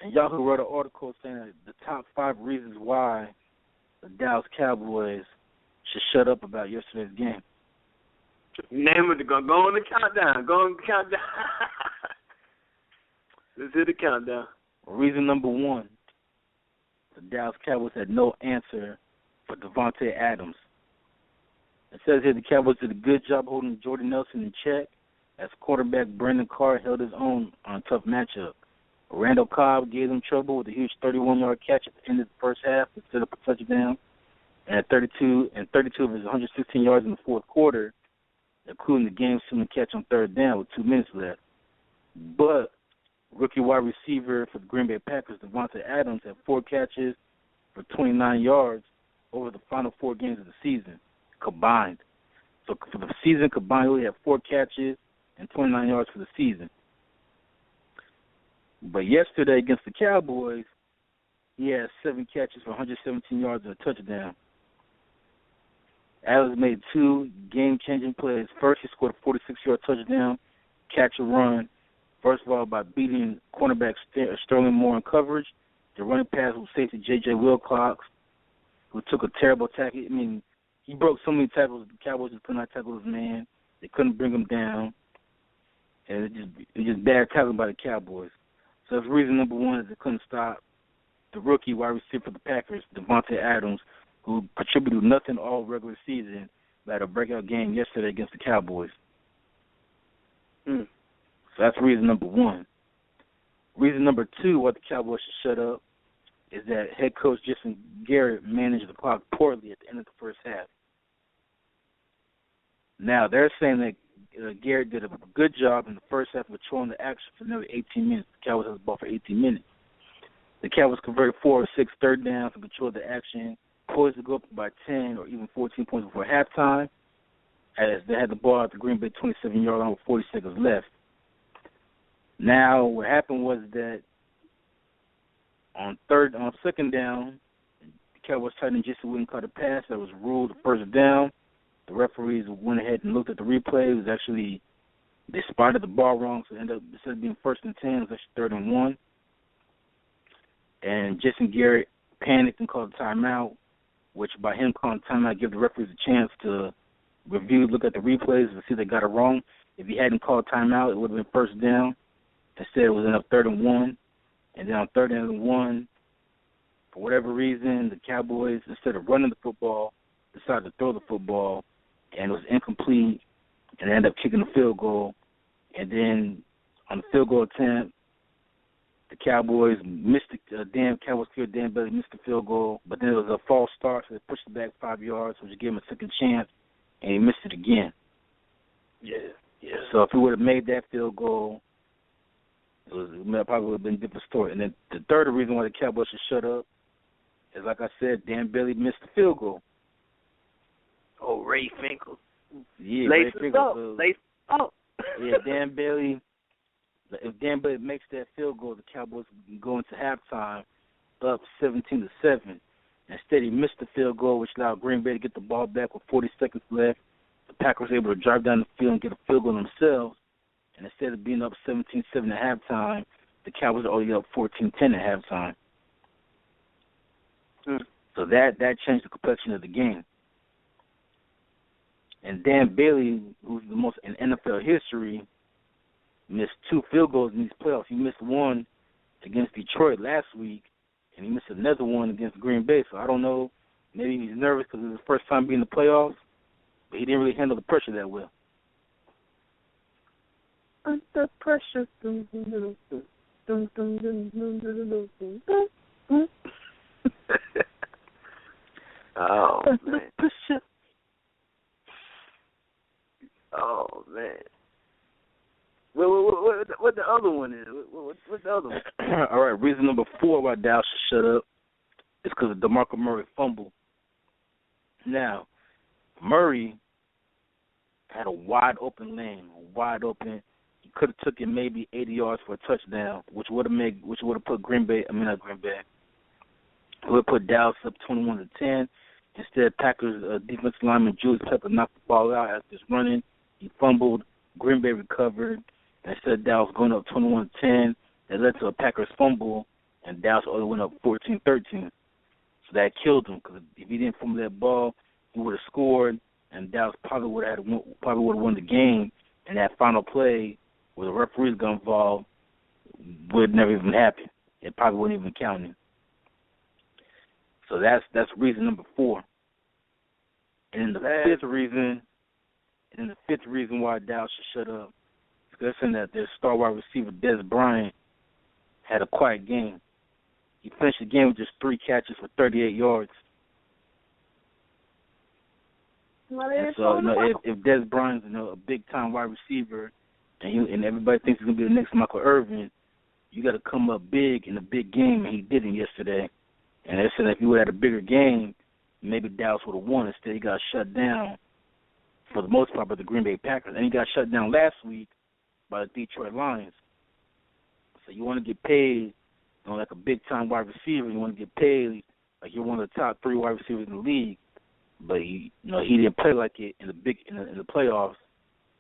and Yahoo wrote an article saying that the top 5 reasons why the Dallas Cowboys should shut up about yesterday's game. Name it. Go on the countdown. Go on the countdown. Let's hit the countdown. Reason number one, the Dallas Cowboys had no answer for Devontae Adams. It says here the Cowboys did a good job holding Jordan Nelson in check as quarterback Brandon Carr held his own on a tough matchup. Randall Cobb gave them trouble with a huge 31-yard catch at the end of the first half to set up a touchdown. And at 32 of his 116 yards in the fourth quarter, including the game-sealing catch on third down with 2 minutes left. But rookie wide receiver for the Green Bay Packers, Devontae Adams, had 4 catches for 29 yards over the final 4 games of the season combined. So for the season combined, he only had 4 catches and 29 yards for the season. But yesterday against the Cowboys, he had 7 catches for 117 yards and a touchdown. Adams made 2 game-changing plays. First, he scored a 46-yard touchdown, catch a run. First of all, by beating cornerback Sterling Moore in coverage. The running pass was safety J.J. Wilcox, who took a terrible tackle. I mean, he broke so many tackles. The Cowboys just could not tackle his man. They couldn't bring him down. And it was just bad tackling by the Cowboys. So that's reason number one is they couldn't stop the rookie wide receiver for the Packers, Devontae Adams, who contributed nothing all regular season, but had a breakout game yesterday against the Cowboys. So that's reason number one. Reason number two why the Cowboys should shut up is that head coach Jason Garrett managed the clock poorly at the end of the first half. Now, they're saying that Garrett did a good job in the first half of controlling the action for nearly 18 minutes. The Cowboys had the ball for 18 minutes. The Cowboys converted 4 of 6 third downs and controlled the action, poised to go up by 10 or even 14 points before halftime, as they had the ball at the Green Bay 27-yard line with 40 seconds left. Now, what happened was that on second down, the Cowboys tight end Jesse Witten caught a pass that was ruled a first down. The referees went ahead and looked at the replay. It was actually, they spotted the ball wrong, so it ended up, instead of being 1st and 10, it was actually 3rd and 1. And Jason Garrett panicked and called a timeout, which by him calling timeout gave the referees a chance to look at the replays and see if they got it wrong. If he hadn't called timeout, it would have been 1st down. Instead, it was enough 3rd and 1. And then on 3rd and 1, for whatever reason, the Cowboys, instead of running the football, decided to throw the football, and it was incomplete, and they ended up kicking the field goal. And then on the field goal attempt, the Cowboys missed Cowboys kicker Dan Bailey missed the field goal, but then it was a false start, so they pushed it back 5 yards, which gave him a second chance, and he missed it again. Yeah. So if he would have made that field goal, it probably would have been a different story. And then the third reason why the Cowboys should shut up is, like I said, Dan Bailey missed the field goal. Oh, Ray Finkel. Yeah, Ray Finkel. Yeah, Dan Bailey. If Dan Bailey makes that field goal, the Cowboys can go into halftime up 17-7. Instead, he missed the field goal, which allowed Green Bay to get the ball back with 40 seconds left. The Packers were able to drive down the field and get a field goal themselves. And instead of being up 17-7 at halftime, the Cowboys are already up 14-10 at halftime. So that changed the complexion of the game. And Dan Bailey, who's the most in NFL history, missed 2 field goals in these playoffs. He missed one against Detroit last week, and he missed another one against Green Bay. So I don't know. Maybe he's nervous because it was his first time being in the playoffs, but he didn't really handle the pressure that well. Under pressure. Oh, man. Oh, man. What the other one is? What's the other one? All right, reason number 4 why Dallas should shut up is because of DeMarco Murray fumble. Now, Murray had a wide open lane, He could have took it maybe 80 yards for a touchdown, which would have put Dallas up 21-10. Instead, Packers defensive lineman Julius Pepper knocked the ball out as he was running. He fumbled. Green Bay recovered. And instead of Dallas going up 21-10, that led to a Packers fumble, and Dallas only went up 14-13. So that killed him, because if he didn't fumble that ball, he would have scored, and Dallas probably would have won the game, and that final play where the referees got involved would never even happen. It probably wouldn't even count it. So that's reason number 4. And then the fifth reason why Dallas should shut up is because they're saying that their star wide receiver Des Bryant had a quiet game. He finished the game with just 3 catches for 38 yards. And so, if Des Bryant's a big-time wide receiver, and everybody thinks he's going to be the next Michael Irvin, you got to come up big in a big game, and he didn't yesterday. And they said if he would have had a bigger game, maybe Dallas would have won. Instead, he got shut down for the most part by the Green Bay Packers. And he got shut down last week by the Detroit Lions. So you want to get paid like a big-time wide receiver. You want to get paid like you're one of the top 3 wide receivers in the league. But he didn't play like it in the playoffs.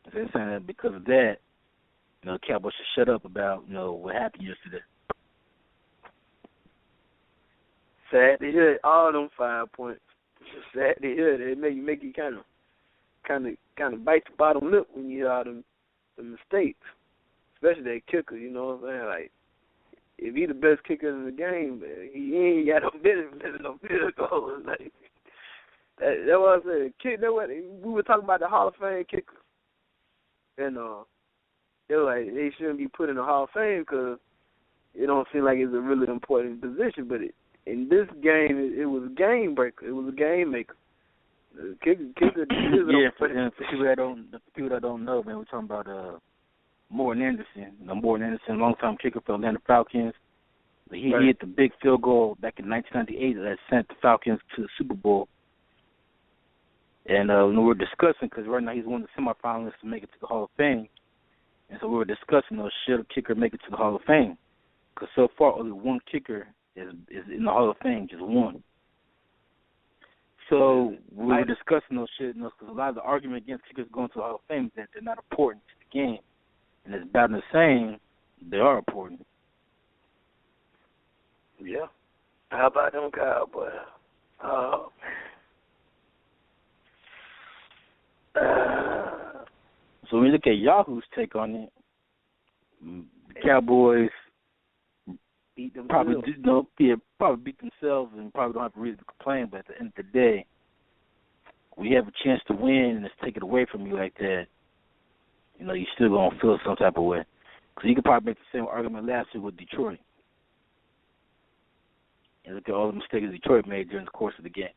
So they're saying that because of that, the Cowboys should shut up about what happened yesterday. Sad to hear all them 5 points. Sad to hear it. It make you kind of bite the bottom lip when you hear all them mistakes, especially that kicker. You know what I'm saying? Like, if he the best kicker in the game, man, he ain't got no business no field goals. Like, that's what I said. We were talking about the Hall of Fame kickers, and they were like they shouldn't be put in the Hall of Fame because it don't seem like it's a really important position. But in this game, it was a game breaker. It was a game maker. The kicker yeah, for people that don't know, man, we're talking about Morton Anderson. Morton Anderson, longtime kicker for Atlanta Falcons. He hit the big field goal back in 1998 that sent the Falcons to the Super Bowl. And we were discussing, because right now he's one of the semifinalists to make it to the Hall of Fame. And so we were discussing, should a kicker make it to the Hall of Fame? Because so far only one kicker is in the Hall of Fame, just one. So we were discussing those shit, because a lot of the argument against kickers going to the Hall of Fame is that they're not important to the game. And as Bowden is saying, they are important. Yeah. How about them Cowboys? Oh, so when you look at Yahoo's take on it, the Cowboys probably beat themselves and probably don't have a reason to complain. But at the end of the day, we have a chance to win, and let's take it away from you like that. You still gonna feel some type of way. Because you could probably make the same argument last week with Detroit. And look at all the mistakes Detroit made during the course of the game.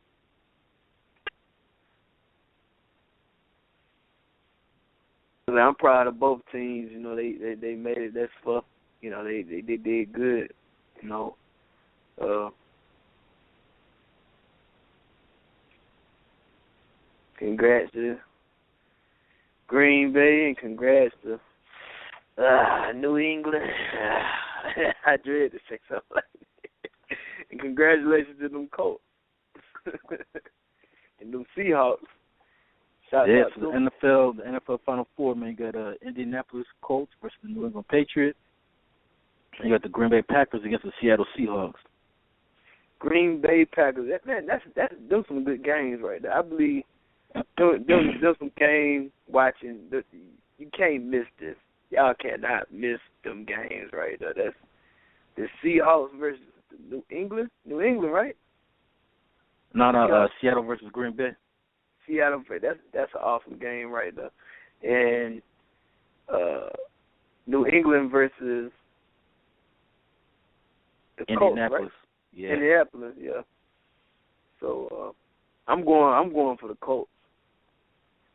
I'm proud of both teams. They made it this far. They did good. Congrats to Green Bay and congrats to New England. I dread to say something like that. And congratulations to them Colts and them Seahawks. So the NFL Final Four, man. You got Indianapolis Colts versus the New England Patriots. You got the Green Bay Packers against the Seattle Seahawks. Green Bay Packers. That's those some good games right there. I believe those some game watching. You can't miss this. Y'all cannot miss them games right there. That's the Seahawks versus New England. New England, right? No, Seattle versus Green Bay. Seattle, that's an awesome game right there. And New England versus the Indianapolis. Colts, right? Yeah. Indianapolis, yeah. So I'm going for the Colts.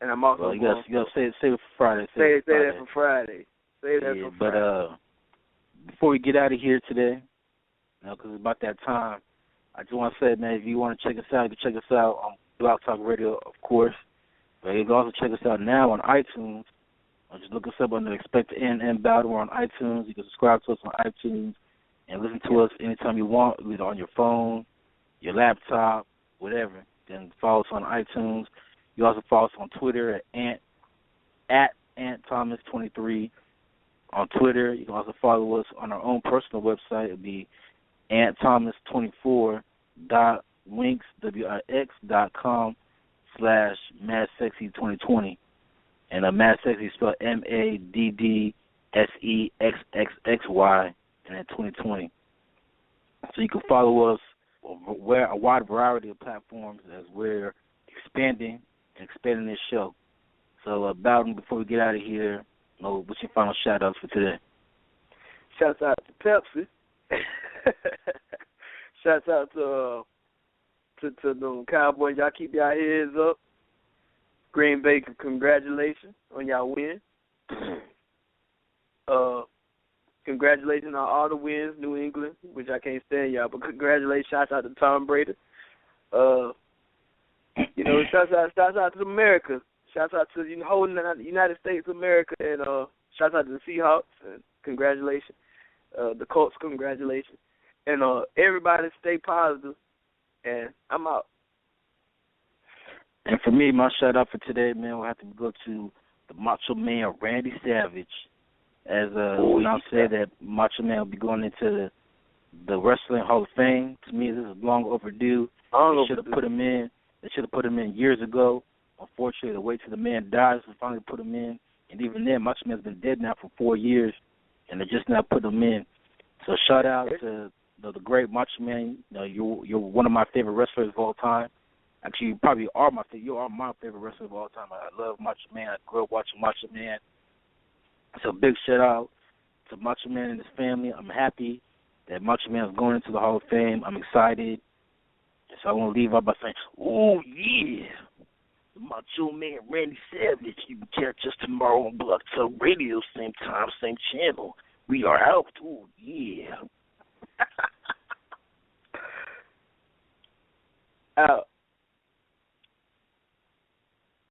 And I'm also you gotta save it for Friday. Save that for Friday. Save that for Friday. But before we get out of here today, because it's about that time, I just want to say, man, if you want to check us out, you can check us out on Blog Talk Radio, of course. But you can also check us out now on iTunes. Just look us up under Inspectah and M.Bowden. We're on iTunes. You can subscribe to us on iTunes and listen to us anytime you want, either on your phone, your laptop, whatever. Then follow us on iTunes. You also follow us on Twitter at AntThomas23 on Twitter. You can also follow us on our own personal website. It'll be AntThomas24.wix.com /MadSexy2020. And Mad Sexy is spelled MADDSEXXXY and then 2020. So you can follow us on a wide variety of platforms as we're expanding this show. So, Bowden, before we get out of here, what's your final shout-outs for today? Shouts out to Pepsi. Shouts out to the Cowboys. Y'all keep y'all heads up. Green Bay, congratulations on y'all win. Congratulations on all the wins, New England, which I can't stand y'all, but congratulations. Shouts out to Tom Brady. Shouts out to America. Shouts out to the whole United States of America, and shouts out to the Seahawks, and congratulations. The Colts, congratulations. And everybody stay positive, and I'm out. And for me, my shout-out for today, man, will have to go to the Macho Man, Randy Savage. As when I say that Macho Man will be going into the Wrestling Hall of Fame, to me, this is long overdue. They should have put him in. They should have put him in years ago. Unfortunately, the wait till the man dies to finally put him in. And even then, Macho Man's been dead now for 4 years, and they just now put him in. So shout out to the great Macho Man. You're one of my favorite wrestlers of all time. Actually, you probably are my favorite wrestler of all time. I love Macho Man. I grew up watching Macho Man. So big shout out to Macho Man and his family. I'm happy that Macho Man is going into the Hall of Fame. I'm excited. So I want to leave out by saying, oh, yeah, the Macho Man, Randy Savage. You can catch us tomorrow on Block Talk Radio, same time, same channel. We are out. Oh, yeah. Out.